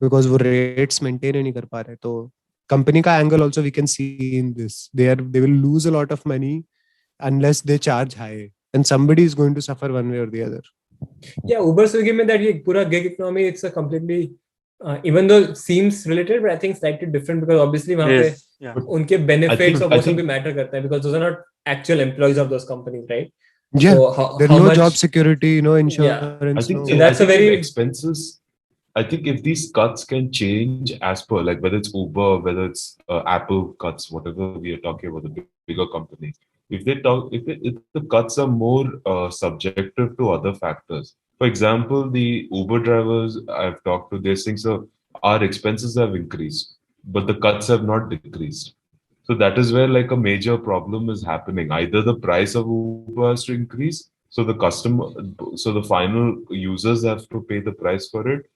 Speaker 1: because वो rates maintain नहीं कर पा रहे. तो company का angle also we can see in this. They will lose a lot of money unless they charge high and somebody is going to suffer one way or the other.
Speaker 3: Yeah, Uber Swiggy में that ये पूरा gig economy, it's a completely even though it seems related, but I think slightly different because obviously वहाँ पे
Speaker 2: Yeah.
Speaker 3: उनके benefits और
Speaker 4: I
Speaker 3: वो सब
Speaker 4: think
Speaker 3: भी matter करता है because those are not actual employees of those companies, right?
Speaker 1: Yeah,
Speaker 3: So
Speaker 1: there's
Speaker 3: how
Speaker 1: no
Speaker 3: much?
Speaker 1: job security, no
Speaker 4: I
Speaker 1: insurance,
Speaker 4: think
Speaker 1: no.
Speaker 3: So that's
Speaker 4: I
Speaker 3: a
Speaker 4: think if
Speaker 3: very
Speaker 4: expenses. I think if these cuts can change as per, like whether it's Uber, whether it's Apple cuts, whatever we are talking about, the bigger companies, if the cuts are more subjective to other factors. For example, the Uber drivers I've talked to, they're saying, so our expenses have increased, but the cuts have not decreased. So that is where like a major problem is happening. Either the price of Uber has to increase, so the final users have to pay the price for it,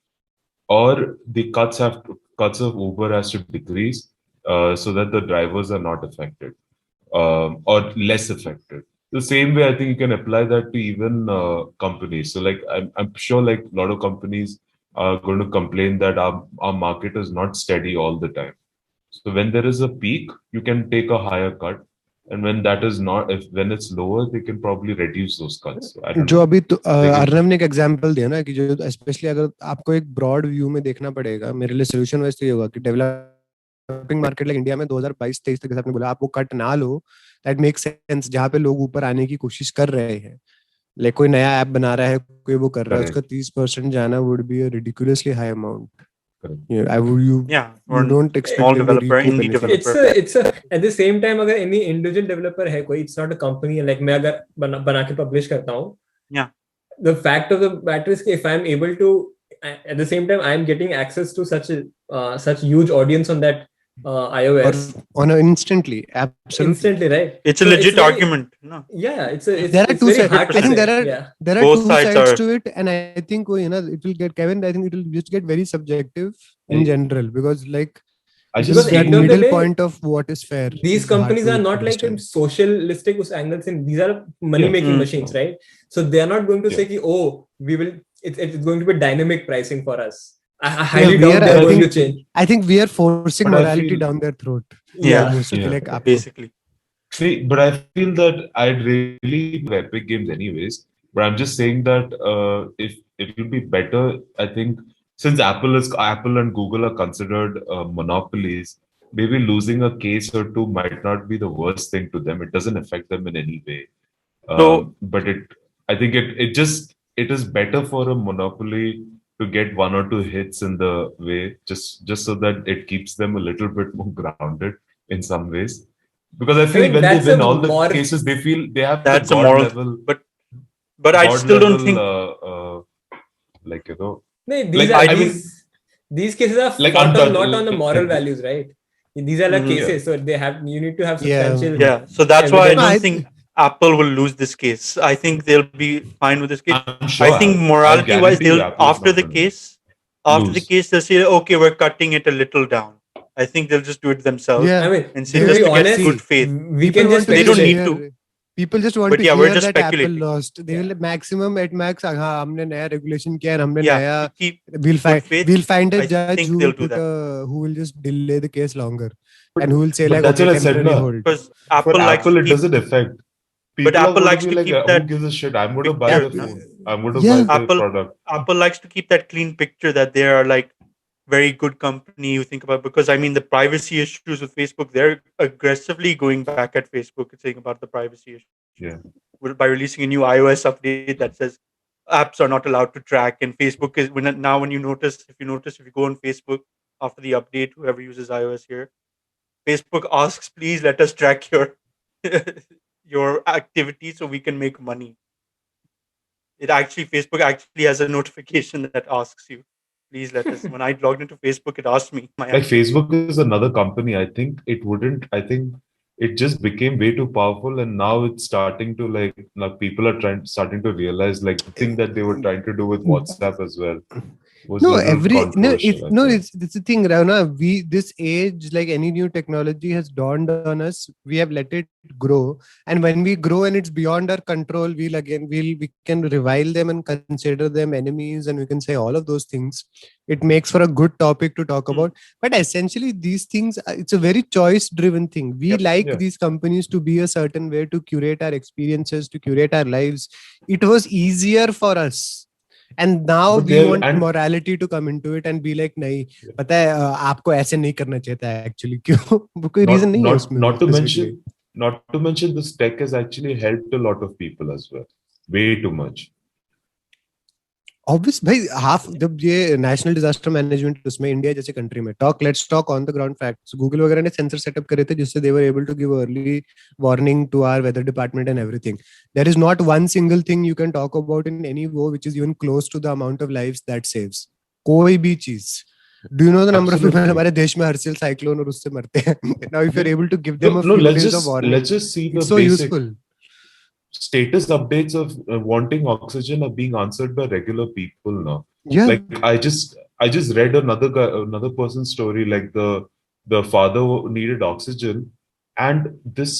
Speaker 4: or the cuts of Uber has to decrease so that the drivers are not affected or less affected. The same way, I think you can apply that to even companies. So, like, I'm sure like a lot of companies are going to complain that our market is not steady all the time. So when there is a peak, you can take a higher cut, and when that is not, if when it's lower, they can probably reduce those cuts. So I don't
Speaker 1: जो
Speaker 4: know.
Speaker 1: अभी
Speaker 4: They can,
Speaker 1: Arnav ने एक example दिया ना कि जो specially अगर आपको एक ब्रॉड व्यू में देखना पड़ेगा, मेरे लिए सोल्यूशन वैसे ये होगा कि डेवलपिंग मार्केट लाइक इंडिया में 2022-23 तक जैसे आपने बोला आप वो कट ना लो, दैट मेक्स सेंस, जहाँ पे लोग ऊपर आने की कोशिश कर रहे हैं, लाइक कोई नया ऐप बना रहा है, कोई वो कर रहा है, उसका
Speaker 4: correct,
Speaker 1: 30% जाना would be a ridiculously high amount.
Speaker 4: correct.
Speaker 1: I would
Speaker 2: Yeah.
Speaker 1: you
Speaker 2: Or
Speaker 1: don't
Speaker 2: small
Speaker 1: expect them to
Speaker 2: developer,
Speaker 1: recoup
Speaker 2: indie
Speaker 1: anything.
Speaker 2: developer.
Speaker 3: it's a at the same time अगर any individual developer है कोई, it's not a company. Like मैं अगर बना के publish करता हूँ,
Speaker 2: Yeah.
Speaker 3: the fact of the matter is if I'm able to at the same time I'm getting access to such huge audience on that
Speaker 1: Or
Speaker 3: iOS
Speaker 1: on a instantly, absolutely.
Speaker 3: instantly, right?
Speaker 2: It's a
Speaker 3: So
Speaker 2: legit
Speaker 3: very,
Speaker 2: argument. No.
Speaker 3: yeah, it's
Speaker 1: There are
Speaker 3: it's
Speaker 1: two
Speaker 3: very
Speaker 1: sides.
Speaker 3: hard to
Speaker 1: I think
Speaker 3: say.
Speaker 1: there are
Speaker 3: Yeah.
Speaker 2: Both
Speaker 1: two
Speaker 2: sides
Speaker 1: sides
Speaker 2: are-
Speaker 1: to it, and I think it will get Kevin. I think it will just get very subjective in
Speaker 4: I-
Speaker 1: general because like
Speaker 4: I
Speaker 3: Because
Speaker 4: just
Speaker 1: that
Speaker 3: end of the
Speaker 1: middle
Speaker 3: day,
Speaker 1: point of what is fair.
Speaker 3: these
Speaker 1: is hard
Speaker 3: companies
Speaker 1: to
Speaker 3: are not like in
Speaker 1: understand.
Speaker 3: socialistic angles, and these are money making
Speaker 2: Mm.
Speaker 3: machines, right? So they are not going to
Speaker 4: Yeah.
Speaker 3: say ki, oh, we will it's going to be dynamic pricing for us. I
Speaker 1: Yeah,
Speaker 3: highly
Speaker 1: we
Speaker 3: doubt
Speaker 1: are.
Speaker 3: they're
Speaker 1: I
Speaker 3: going to
Speaker 1: think.
Speaker 3: change.
Speaker 1: I think we are forcing
Speaker 4: But I
Speaker 1: morality
Speaker 4: feel-
Speaker 1: down their throat.
Speaker 3: Yeah.
Speaker 1: Almost.
Speaker 4: Yeah.
Speaker 1: Like, आपको-
Speaker 2: Basically.
Speaker 4: See, but I feel that I'd really do Epic Games anyways. But I'm just saying that if it will be better, I think since Apple and Google are considered monopolies, maybe losing a case or two might not be the worst thing to them. It doesn't affect them in any way.
Speaker 2: So-
Speaker 4: But I think it is better for a monopoly to get one or two hits in the way, just so that it keeps them a little bit more grounded in some ways. Because I feel
Speaker 3: mean,
Speaker 4: when they
Speaker 3: that's
Speaker 4: win
Speaker 3: a
Speaker 4: all the
Speaker 3: more-
Speaker 4: cases, they feel they have
Speaker 2: That's
Speaker 4: the
Speaker 2: a
Speaker 4: god
Speaker 2: moral,
Speaker 4: level,
Speaker 2: but I
Speaker 4: god
Speaker 2: still don't
Speaker 4: level,
Speaker 2: think.
Speaker 4: like you know,
Speaker 3: No,
Speaker 4: Like, I mean-
Speaker 3: these cases are
Speaker 4: Like
Speaker 3: fought on
Speaker 4: untouched-
Speaker 3: not on the moral
Speaker 4: like-
Speaker 3: values, right? These are like
Speaker 2: Mhm.
Speaker 3: cases, so you need to have
Speaker 1: Yeah.
Speaker 3: substantial.
Speaker 2: Yeah. So that's why I
Speaker 3: evidence.
Speaker 2: don't think Apple will lose this case. I think they'll be fine with this case.
Speaker 4: I'm sure.
Speaker 2: I think morality wise,
Speaker 4: guarantee you
Speaker 2: they'll
Speaker 4: Apple is
Speaker 2: after
Speaker 4: not
Speaker 2: the
Speaker 4: gonna
Speaker 2: case,
Speaker 4: lose.
Speaker 2: they'll say, okay, we're cutting it a little down. I think they'll just do it themselves
Speaker 1: Yeah.
Speaker 3: I mean,
Speaker 2: and say
Speaker 3: to
Speaker 2: just
Speaker 3: be
Speaker 2: to get
Speaker 3: honest,
Speaker 2: good faith.
Speaker 3: we
Speaker 1: People
Speaker 3: can just
Speaker 1: want to
Speaker 2: They don't
Speaker 3: speculate.
Speaker 2: need to.
Speaker 1: hear- People just want
Speaker 2: But
Speaker 1: to
Speaker 2: yeah, we're
Speaker 1: hear
Speaker 2: just
Speaker 1: that Apple
Speaker 2: speculating.
Speaker 1: lost. They will maximum at max. हाँ हमने नया regulation किया है, हमने
Speaker 2: Yeah,
Speaker 1: नया.
Speaker 2: to keep
Speaker 1: We'll find.
Speaker 2: faith,
Speaker 1: We'll find a
Speaker 2: I
Speaker 1: judge
Speaker 2: think
Speaker 1: who
Speaker 2: they'll
Speaker 1: will
Speaker 2: do that.
Speaker 1: who will just delay the case longer, and who will say
Speaker 4: But
Speaker 1: like,
Speaker 4: that's
Speaker 1: okay,
Speaker 4: what I said,
Speaker 1: temporary
Speaker 4: no?
Speaker 1: hold.
Speaker 2: Because
Speaker 4: For
Speaker 2: Apple likes
Speaker 4: Apple,
Speaker 2: to
Speaker 4: it
Speaker 2: keep,
Speaker 4: doesn't affect.
Speaker 2: but
Speaker 4: People are
Speaker 2: Apple
Speaker 4: going to
Speaker 2: likes
Speaker 4: be
Speaker 2: to
Speaker 4: like,
Speaker 2: keep
Speaker 4: who
Speaker 2: that
Speaker 4: gives a shit? I'm going to buy
Speaker 2: picture,
Speaker 4: the
Speaker 2: no?
Speaker 4: phone. I'm going to
Speaker 1: Yeah.
Speaker 4: buy the product.
Speaker 2: Apple likes to keep that clean picture that they are like very good company you think about, because I mean the privacy issues with Facebook, they're aggressively going back at Facebook and saying about the privacy issues.
Speaker 4: Yeah.
Speaker 2: By releasing a new iOS update that says apps are not allowed to track, and Facebook is when you notice if you go on Facebook after the update, whoever uses iOS here, Facebook asks, please let us track your your activity so we can make money. Facebook actually has a notification that asks you, please let us. When I logged into Facebook, it asked me my
Speaker 4: Like
Speaker 2: activity.
Speaker 4: Facebook is another company. I think it wouldn't. I think it just became way too powerful, and now it's starting to like people are starting to realize like the thing that they were trying to do with WhatsApp as well was
Speaker 1: No,
Speaker 4: a little controversial. I think.
Speaker 1: it's the thing, Ravna. This age, like any new technology has dawned on us. We have let it grow, and when we grow and it's beyond our control, we can revile them and consider them enemies, and we can say all of those things. It makes for a good topic to talk about. But essentially, these things, it's a very choice-driven thing. We
Speaker 2: Yep.
Speaker 1: like
Speaker 4: Yeah.
Speaker 1: these companies to be a certain way to curate our experiences, to curate our lives. It was easier for us. And now
Speaker 4: But
Speaker 1: we
Speaker 4: they're-
Speaker 1: want
Speaker 4: and-
Speaker 1: morality to come into it and be like, नहीं, पता है आपको ऐसे नहीं करना चाहिए था actually. क्यों? वो कोई reason नहीं है उसमें.
Speaker 4: not to
Speaker 1: specifically.
Speaker 4: mention this tech has actually helped a lot of people as well. Way too much.
Speaker 1: Obvious भाई हाफ जब ये नेशनल डिजास्टर मैनेजमेंट उसमें इंडिया जैसे कंट्री में let's talk on the ground facts Google वगैरह ने sensor setup करे थे जिससे they were able to give early warning to our weather department and everything there is not one single thing you can talk about in any वो which is even close to the amount of lives that saves कोई भी चीज do you know the number of people हमारे देश में हर्षिल cyclone और उससे मरते हैं now if you are able to give them a few days of warning
Speaker 4: let's just see the
Speaker 1: so
Speaker 4: basic
Speaker 1: useful
Speaker 4: status updates of wanting oxygen are being answered by regular people now.
Speaker 1: yeah
Speaker 4: Like I just read another person's story. Like the father needed oxygen, and this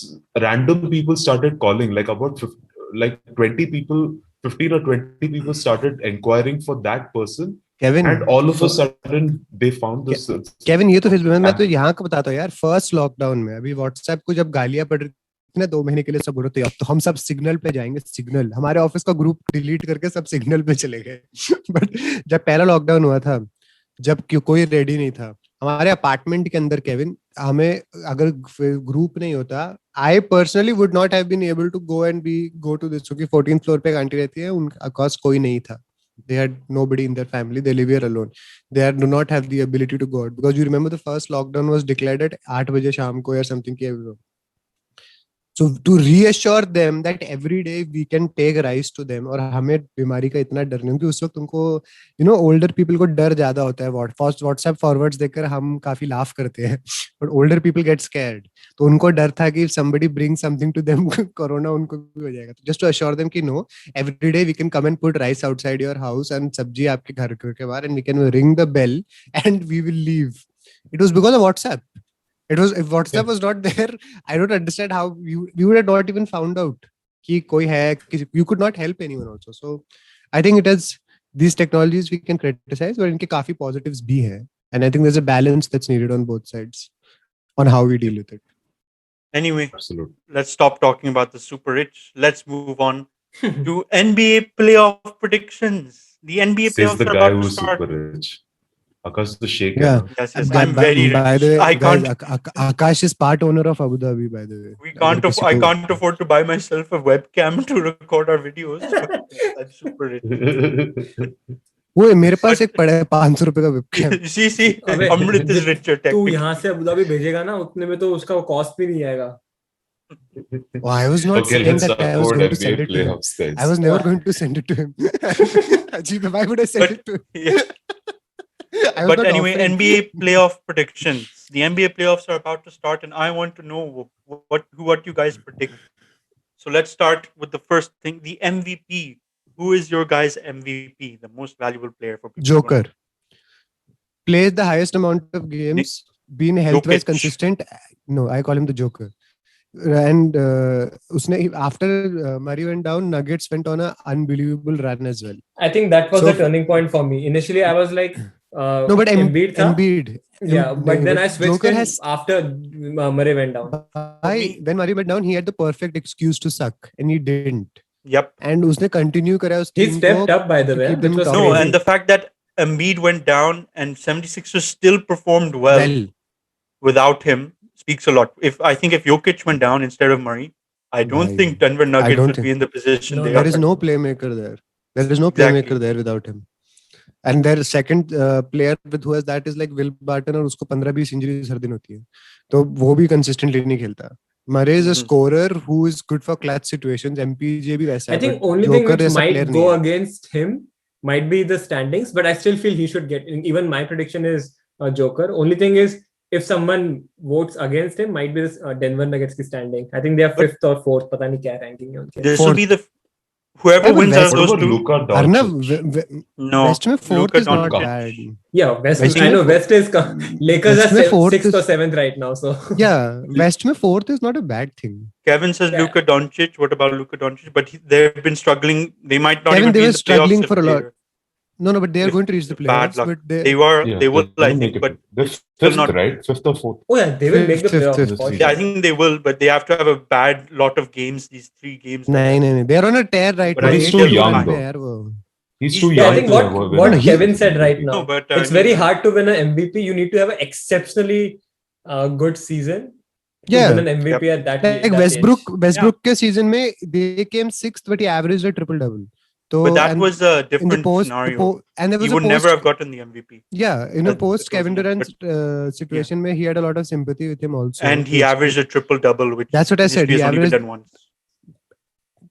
Speaker 4: random people started calling. Like about 20 people, 15 or 20 people started inquiring for that person,
Speaker 1: Kevin
Speaker 4: and all of a sudden they found this.
Speaker 1: Kevin ये तो फिर मैं तो यहाँ का बताता हूँ यार फर्स्ट लॉकडाउन में अभी व्हाट्सएप को जब गालियां पड़ रही थी ना 2 महीने के लिए सब बोल रहे थे अब तो हम सब सिग्नल पे जाएंगे सिग्नल हमारे ऑफिस का ग्रुप डिलीट करके सब सिग्नल पे चले गए बट जब पहला लॉकडाउन हुआ था जब कोई रेडी नहीं था हमारे अपार्टमेंट के अंदर केविन हमें अगर ग्रुप नहीं होता I personally would not have been able to go to this क्योंकि 14th फ्लोर पे एक आंटी रहती है उनके पास कोई नहीं था. They had nobody in their family. They live here alone. They do not have the ability to go out because you remember the first lockdown was declared at 8 बजे शाम को या something. So to reassure them that every day we can take rice to them और हमें बीमारी का इतना डर नहीं क्योंकि उस वक्त उनको older people को डर ज्यादा होता है WhatsApp forwards देखकर हम काफी लाफ करते हैं but older people get scared तो उनको डर था कि if somebody brings something to them corona उनको भी हो जाएगा just to assure them कि no every day we can come and put rice outside your house and सब्जी आपके घर के बाहर and we can ring the bell and we will leave. It was because of WhatsApp. It was if WhatsApp was not there, I don't understand how you would have not even found out कि कोई है. You could not help anyone also. So I think it is these technologies we can criticize, but इनके काफी positives भी हैं. And I think there's a balance that's needed on both sides on how we deal with it.
Speaker 2: Anyway,
Speaker 4: Absolutely.
Speaker 2: Let's stop talking about the super rich. Let's move on to NBA playoff predictions. The NBA
Speaker 4: Says
Speaker 2: playoffs
Speaker 4: the
Speaker 2: are
Speaker 4: guy
Speaker 2: about to
Speaker 4: who's
Speaker 2: start.
Speaker 4: super rich. Akash the Sheikh.
Speaker 1: Yeah.
Speaker 2: Yes, I'm very rich.
Speaker 1: By the way,
Speaker 2: I
Speaker 1: guys,
Speaker 2: can't.
Speaker 1: Akash is part owner of Abu Dhabi. By the way,
Speaker 2: I can't afford to buy myself a webcam to record our videos. I'm super rich.
Speaker 1: वो मेरे पास एक पड़ा है 500 रुपए का webcam.
Speaker 2: See, Amrit is richer
Speaker 3: तू
Speaker 2: technically.
Speaker 3: यहाँ से अबू धाबी भेजेगा ना उतने में तो उसका कॉस्ट भी नहीं आएगा.
Speaker 1: Oh, I was not
Speaker 4: Okay,
Speaker 1: saying
Speaker 4: let's
Speaker 1: that I was
Speaker 4: afford
Speaker 1: going to send
Speaker 4: NBA
Speaker 1: it to him.
Speaker 4: playoffs, guys.
Speaker 1: I was never going to send it to him. Ajib, why would I send it to him?
Speaker 2: Yeah.
Speaker 1: I was
Speaker 2: But
Speaker 1: not
Speaker 2: anyway,
Speaker 1: offering.
Speaker 2: NBA playoff predictions. The NBA playoffs are about to start, and I want to know what you guys predict. So let's start with the first thing: the MVP. Who is your guys' MVP? The most valuable player for people?
Speaker 1: Joker plays the highest amount of games, been health-wise
Speaker 2: Jokic.
Speaker 1: consistent. No, I call him the Joker. And usne after Murray went down, Nuggets went on an unbelievable run as well.
Speaker 3: I think that was
Speaker 1: So-
Speaker 3: the turning point for me. Initially, I was like,
Speaker 1: No, but
Speaker 3: Embiid tha.
Speaker 1: Embiid.
Speaker 3: Yeah, but then I switched
Speaker 1: Joker
Speaker 3: in
Speaker 1: has.
Speaker 3: after Murray went down.
Speaker 1: When Murray went down, he had the perfect excuse to suck, and he didn't.
Speaker 2: Yep.
Speaker 1: And उसने continue करा उस
Speaker 3: He
Speaker 1: team
Speaker 3: stepped
Speaker 1: को
Speaker 3: up, by the
Speaker 1: to
Speaker 3: way,
Speaker 1: keep
Speaker 3: which
Speaker 1: them
Speaker 3: was
Speaker 1: top.
Speaker 2: No,
Speaker 3: crazy.
Speaker 2: and the fact that Embiid went down and 76ers still performed well without him speaks a lot. I think if Jokic went down instead of Murray, I don't
Speaker 1: Right.
Speaker 2: think Denver Nuggets
Speaker 1: don't
Speaker 2: would be
Speaker 1: think-
Speaker 2: in the position
Speaker 3: No,
Speaker 2: they
Speaker 1: There
Speaker 2: are.
Speaker 1: is no playmaker there. There is no
Speaker 2: Exactly.
Speaker 1: playmaker there without him. And their second player with who has that is like Will Barton और उसको 15-20 injuries हर दिन होती है. तो वो भी consistently नहीं खेलता. Murray is a scorer who is good for clutch situations. MPJ भी वैसा
Speaker 3: I
Speaker 1: है.
Speaker 3: think
Speaker 1: but
Speaker 3: only thing
Speaker 1: Joker
Speaker 3: which
Speaker 1: जैसा player
Speaker 3: might
Speaker 1: नहीं
Speaker 3: go
Speaker 1: है.
Speaker 3: against him might be the standings, but I still feel he should get. Even my prediction is Joker. Only thing is, if someone votes against him, might be this Denver Nuggets की standing. I think they are 5th or 4th. पता नहीं क्या ranking है उनके.
Speaker 2: This will be the whoever
Speaker 1: Yeah, but
Speaker 2: wins out of
Speaker 4: What
Speaker 2: those
Speaker 4: about
Speaker 2: two.
Speaker 4: Luka
Speaker 1: Arnav,
Speaker 4: Doncic?
Speaker 2: No,
Speaker 1: West में 4th
Speaker 2: Luka
Speaker 1: is not
Speaker 2: Doncic.
Speaker 1: bad.
Speaker 3: Yeah, West.
Speaker 1: West
Speaker 3: I
Speaker 1: में
Speaker 3: know
Speaker 1: four-
Speaker 3: West is Lakers
Speaker 1: West
Speaker 3: are
Speaker 1: में 4th
Speaker 3: 6th or
Speaker 1: is-
Speaker 3: 7th right now. So
Speaker 1: Yeah, West में 4th is not a bad thing.
Speaker 2: Kevin says
Speaker 3: Yeah.
Speaker 2: Luka Doncic. What about Luka Doncic? But they've been struggling. They might not
Speaker 1: Kevin,
Speaker 2: even
Speaker 1: they
Speaker 2: be
Speaker 1: were
Speaker 2: in the
Speaker 1: struggling
Speaker 2: playoffs
Speaker 1: for a
Speaker 2: if
Speaker 1: lot.
Speaker 2: they're-
Speaker 1: No, but they are
Speaker 2: If-
Speaker 1: going to reach the
Speaker 2: bad
Speaker 1: playoffs.
Speaker 2: luck.
Speaker 1: But they
Speaker 2: They will, I
Speaker 4: they'll
Speaker 2: think,
Speaker 4: make it.
Speaker 2: but
Speaker 4: They're
Speaker 2: still
Speaker 4: fifth,
Speaker 2: not.
Speaker 4: right? 5th or 4th.
Speaker 3: oh yeah, they will make the
Speaker 1: Fifth,
Speaker 3: playoffs.
Speaker 1: fifth,
Speaker 3: for
Speaker 4: fifth.
Speaker 3: sure.
Speaker 2: Yeah, I think they will, but they have to have a bad lot of games. These 3 games.
Speaker 1: नहीं, they are on a tear right
Speaker 2: But
Speaker 1: now.
Speaker 2: I
Speaker 4: He's
Speaker 2: think
Speaker 4: too
Speaker 2: they'll be
Speaker 4: young
Speaker 2: fine.
Speaker 4: though.
Speaker 1: यार वो.
Speaker 4: He's too
Speaker 3: Yeah,
Speaker 4: young.
Speaker 3: I think
Speaker 4: to win
Speaker 3: what
Speaker 4: a
Speaker 3: Kevin said
Speaker 4: MVP.
Speaker 3: right now.
Speaker 2: No, but
Speaker 3: It's very hard to win an MVP. You need to have an exceptionally good season to
Speaker 1: Yeah.
Speaker 3: win an MVP at that
Speaker 1: Like
Speaker 3: that
Speaker 1: Westbrook
Speaker 3: age.
Speaker 1: के season में they came sixth, but he averaged a triple double. So,
Speaker 2: but that
Speaker 1: and
Speaker 2: was a
Speaker 1: in the
Speaker 2: different
Speaker 1: post,
Speaker 2: scenario.
Speaker 1: and there
Speaker 2: He
Speaker 1: was a
Speaker 2: would
Speaker 1: post.
Speaker 2: never have gotten the MVP.
Speaker 1: Yeah, in a
Speaker 2: That-
Speaker 1: post
Speaker 2: that was
Speaker 1: Kevin
Speaker 2: not-
Speaker 1: Durant situation, where he had a lot of sympathy with him also.
Speaker 2: And he averaged a triple double, which
Speaker 1: That's what I
Speaker 2: in
Speaker 1: said.
Speaker 2: history
Speaker 1: He
Speaker 2: has only been
Speaker 1: averaged.
Speaker 2: done once.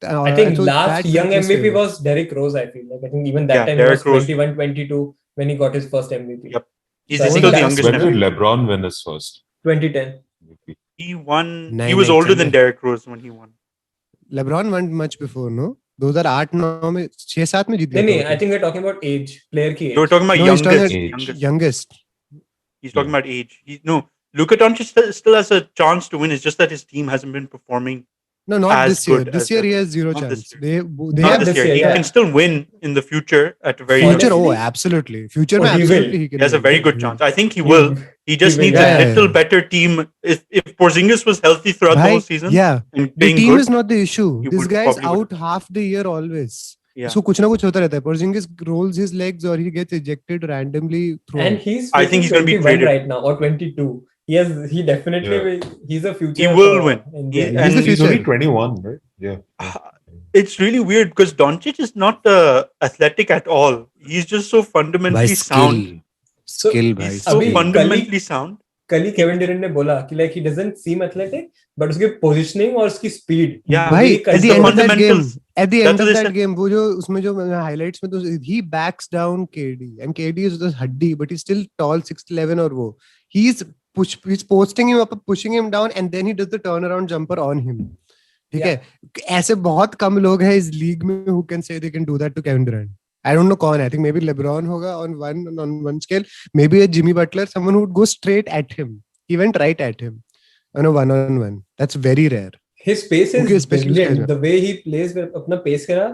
Speaker 3: I think
Speaker 1: and so
Speaker 3: last
Speaker 1: that
Speaker 3: young
Speaker 1: hurt his
Speaker 3: MVP
Speaker 1: favor.
Speaker 3: was Derrick Rose. I feel like I think even that
Speaker 2: Yeah,
Speaker 3: time
Speaker 2: Derrick
Speaker 3: he was
Speaker 2: Rose.
Speaker 3: 21, 22 when he got his first MVP.
Speaker 2: Yep. He's
Speaker 3: So I
Speaker 1: When
Speaker 2: still
Speaker 3: think
Speaker 2: the
Speaker 1: that's
Speaker 2: youngest
Speaker 4: When did
Speaker 2: MVP.
Speaker 4: LeBron win his first?
Speaker 3: 2010.
Speaker 4: MVP?
Speaker 2: He won. He
Speaker 1: Nine,
Speaker 2: was
Speaker 1: nine,
Speaker 2: older
Speaker 1: चल
Speaker 2: than
Speaker 1: रहा है.
Speaker 2: Derrick Rose when he won.
Speaker 1: LeBron won much before, no? 2008-9 में 6-7 में जीत गया
Speaker 3: No,
Speaker 1: था.
Speaker 3: I think we're talking about age, player ki age.
Speaker 2: You were talking about
Speaker 1: No, he's talking
Speaker 2: youngest.
Speaker 1: about
Speaker 4: Age.
Speaker 2: Youngest.
Speaker 1: youngest.
Speaker 2: He's talking about age. Luka Doncic still has a chance to win. It's just that his team hasn't been performing.
Speaker 1: No, not
Speaker 2: as
Speaker 1: this year.
Speaker 2: good
Speaker 1: This
Speaker 2: as
Speaker 1: year he
Speaker 2: ever.
Speaker 1: has zero
Speaker 2: Not this
Speaker 1: chance.
Speaker 2: year.
Speaker 1: They
Speaker 2: Not
Speaker 1: have
Speaker 2: this
Speaker 3: this
Speaker 2: year.
Speaker 3: year,
Speaker 2: He
Speaker 3: yeah.
Speaker 2: can still win in the future at a very
Speaker 1: future.
Speaker 3: Honestly-
Speaker 1: Oh, absolutely. Future
Speaker 3: Oh,
Speaker 1: में
Speaker 3: he
Speaker 1: absolutely
Speaker 3: will.
Speaker 1: he can.
Speaker 2: He has a
Speaker 1: win.
Speaker 2: very good chance. I think he will. He just
Speaker 3: will,
Speaker 2: needs
Speaker 1: yeah.
Speaker 2: a little better team. If Porzingis was healthy throughout the whole season
Speaker 1: yeah.
Speaker 2: and
Speaker 1: The
Speaker 2: playing
Speaker 1: team
Speaker 2: good,
Speaker 1: is not the issue.
Speaker 2: he
Speaker 1: This
Speaker 2: would
Speaker 1: guy is
Speaker 2: probably
Speaker 1: out
Speaker 2: would've-
Speaker 1: half the year always.
Speaker 2: Yeah.
Speaker 1: So कुछ ना कुछ होता रहता है. Porzingis rolls his legs or he gets ejected randomly through.
Speaker 3: And he's
Speaker 2: I think he's gonna be
Speaker 3: 21
Speaker 2: traded.
Speaker 3: right now or 22. He definitely
Speaker 4: Yeah.
Speaker 3: will. He's a future.
Speaker 2: He will
Speaker 3: for
Speaker 2: win.
Speaker 3: India.
Speaker 1: Yeah,
Speaker 2: And
Speaker 1: the
Speaker 4: He's
Speaker 1: future.
Speaker 4: only 21, right? Yeah.
Speaker 2: It's really weird because Doncic is not athletic at all. He's just so fundamentally sound.
Speaker 3: So,
Speaker 1: Skill,
Speaker 2: He's
Speaker 1: bhai.
Speaker 2: so
Speaker 3: Abhi,
Speaker 2: fundamentally sound.
Speaker 3: कल ही Kevin Durand ने बोला कि like he doesn't seem athletic, but उसकी positioning और उसकी speed.
Speaker 2: Yeah.
Speaker 1: भाई
Speaker 3: वही
Speaker 1: at the
Speaker 2: the
Speaker 1: end of that game,
Speaker 2: fundamentals.
Speaker 1: at the
Speaker 2: That's
Speaker 1: end
Speaker 2: what
Speaker 1: of
Speaker 2: they
Speaker 1: that
Speaker 2: said.
Speaker 1: game, वो जो उसमें जो highlights में तो he backs down KD and KD is just हड्डी, but he's still tall 6'11" और वो he's posting him up, pushing him down, and then he does the turnaround jumper on him. ठीक है, ऐसे बहुत कम लोग हैं इस लीग में who can say they can do that to Kevin Durant. I don't know कौन है. I think maybe LeBron होगा on one scale, maybe a Jimmy Butler, someone who would go straight at him. He went right at him on a one-on-one. That's very rare.
Speaker 3: His pace is
Speaker 1: Okay, especially
Speaker 3: brilliant.
Speaker 1: उसका-
Speaker 3: The way he plays with अपना pace करा,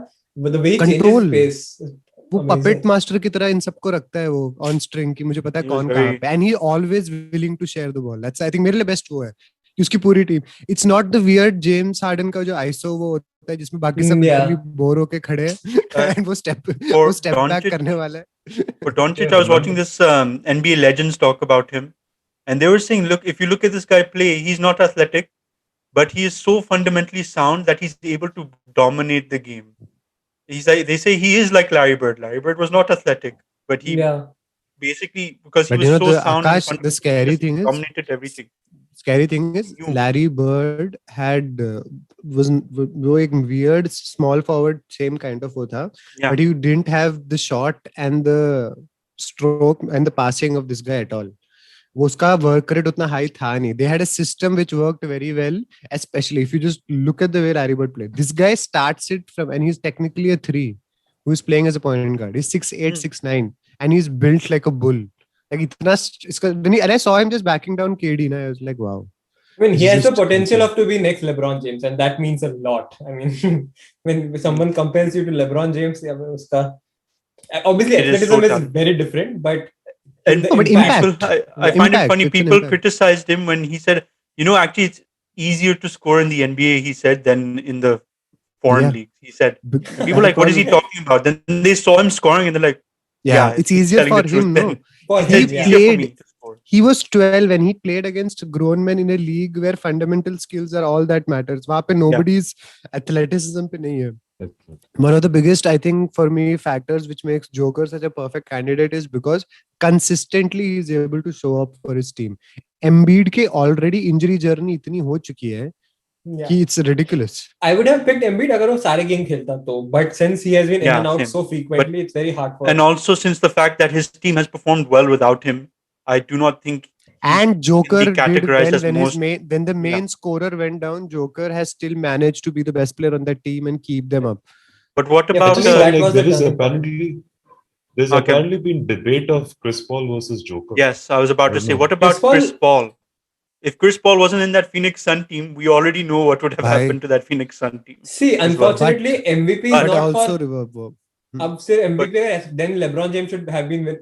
Speaker 3: the way he
Speaker 1: Control.
Speaker 3: changes pace.
Speaker 1: वो
Speaker 3: Amazing.
Speaker 1: puppet master की तरह इन सबको रखता है वो on string की मुझे पता है
Speaker 2: He was
Speaker 1: कौन
Speaker 2: very-
Speaker 1: कहाँ पे, and he always willing to share the ball. That's I think मेरे लिए best वो है कि उसकी पूरी team. It's not the weird James Harden का जो ISO वो होता है जिसमें बाकी सब
Speaker 3: Yeah.
Speaker 1: literally बोर होके खड़े हैं and वो step back
Speaker 2: Doncic-
Speaker 1: करने वाला है.
Speaker 2: For Doncic,
Speaker 3: Yeah,
Speaker 2: I was watching this NBA Legends talk about him, and they were saying, look, if you look at this guy play, he's not athletic, but he is so fundamentally sound that he's able to dominate the game. He's like, they say he is like Larry Bird. Larry Bird was not athletic, but he basically, because he
Speaker 1: But
Speaker 2: was
Speaker 1: you know,
Speaker 2: so
Speaker 1: the
Speaker 2: sound,
Speaker 1: Akash,
Speaker 2: and
Speaker 1: the scary
Speaker 2: just
Speaker 1: thing is-
Speaker 2: dominated everything.
Speaker 1: Scary thing is
Speaker 2: You-
Speaker 1: Larry Bird had वो एक weird small forward same kind of वो था,
Speaker 2: Yeah.
Speaker 1: but he didn't have the shot and the stroke and the passing of this guy at all. वो उसका work rate उतना high था नहीं. They had a system which worked very well, especially if you just look at the way Larry Bird played. This guy starts it from, and he's technically a 3 who is playing as a point guard. He's 6'8", 6'9", and he's built like a bull. Like इतना and I saw him just backing down KD, and I was like, wow.
Speaker 3: I mean, he
Speaker 1: It's
Speaker 3: has the
Speaker 1: just
Speaker 3: potential
Speaker 1: insane.
Speaker 3: of to be next LeBron James, and that means a lot. I mean, when someone compares you to LeBron James, yeah, uska, obviously
Speaker 2: It is
Speaker 3: athleticism
Speaker 2: so
Speaker 3: is
Speaker 2: talented.
Speaker 3: very different, but
Speaker 2: And
Speaker 3: the
Speaker 1: but
Speaker 3: impact.
Speaker 1: impact.
Speaker 2: I find it
Speaker 1: Impact,
Speaker 2: funny.
Speaker 1: it's an
Speaker 2: People
Speaker 1: impact.
Speaker 2: criticized him when he said, actually, it's easier to score in the NBA, he said, than in the foreign
Speaker 1: Yeah.
Speaker 2: leagues. He said,
Speaker 1: Big-
Speaker 2: people were like, what is he talking about? Then they saw him scoring and they're like,
Speaker 1: Yeah, it's
Speaker 2: he's
Speaker 1: easier
Speaker 2: telling
Speaker 1: for
Speaker 2: the truth
Speaker 1: him,
Speaker 2: then.
Speaker 1: no?
Speaker 3: For
Speaker 2: He said,
Speaker 3: him,
Speaker 2: it's
Speaker 3: yeah.
Speaker 2: easier for
Speaker 1: played-
Speaker 2: me to score.
Speaker 1: He was 12 when he played against grown men in a league where fundamental skills are all that matters. वहाँ पे nobody's athleticism पे नहीं है. One of the biggest, I think, for me, factors which makes Joker such a perfect candidate is because consistently he is able to show up for his team. Embiid के already injury journey इतनी हो चुकी है
Speaker 3: Yeah.
Speaker 1: कि it's ridiculous.
Speaker 3: I would have picked Embiid अगर वो सारे game खेलता तो, but since he has been in
Speaker 2: Yeah,
Speaker 3: and out
Speaker 2: same.
Speaker 3: so frequently, it's very hard for.
Speaker 2: And also, since the fact that his team has performed well without him, I do not think.
Speaker 1: And Joker
Speaker 2: be
Speaker 1: did
Speaker 2: categorized
Speaker 1: well
Speaker 2: as
Speaker 1: when
Speaker 2: most-
Speaker 1: when the main scorer went down. Joker has still managed to be the best player on that team and keep them up.
Speaker 2: But what
Speaker 3: Yeah,
Speaker 2: about
Speaker 3: but
Speaker 4: Just
Speaker 3: that
Speaker 4: like
Speaker 3: was
Speaker 4: there
Speaker 3: the
Speaker 4: is
Speaker 3: turning point.
Speaker 4: there's
Speaker 2: Okay.
Speaker 4: apparently been debate of Chris Paul versus Joker.
Speaker 2: Yes, I was about
Speaker 4: I
Speaker 2: to
Speaker 4: don't
Speaker 2: say,
Speaker 4: know.
Speaker 2: what about
Speaker 3: Chris
Speaker 2: Chris Paul? If Chris Paul wasn't in that Phoenix Sun team, we already know what would have
Speaker 1: Bhai.
Speaker 2: happened to that Phoenix Sun team.
Speaker 3: See,
Speaker 2: as well.
Speaker 3: unfortunately, MVP is
Speaker 1: But
Speaker 3: not
Speaker 1: also
Speaker 3: for.
Speaker 1: reverb.
Speaker 3: अब सिर्फ MVP है, then LeBron James should have been with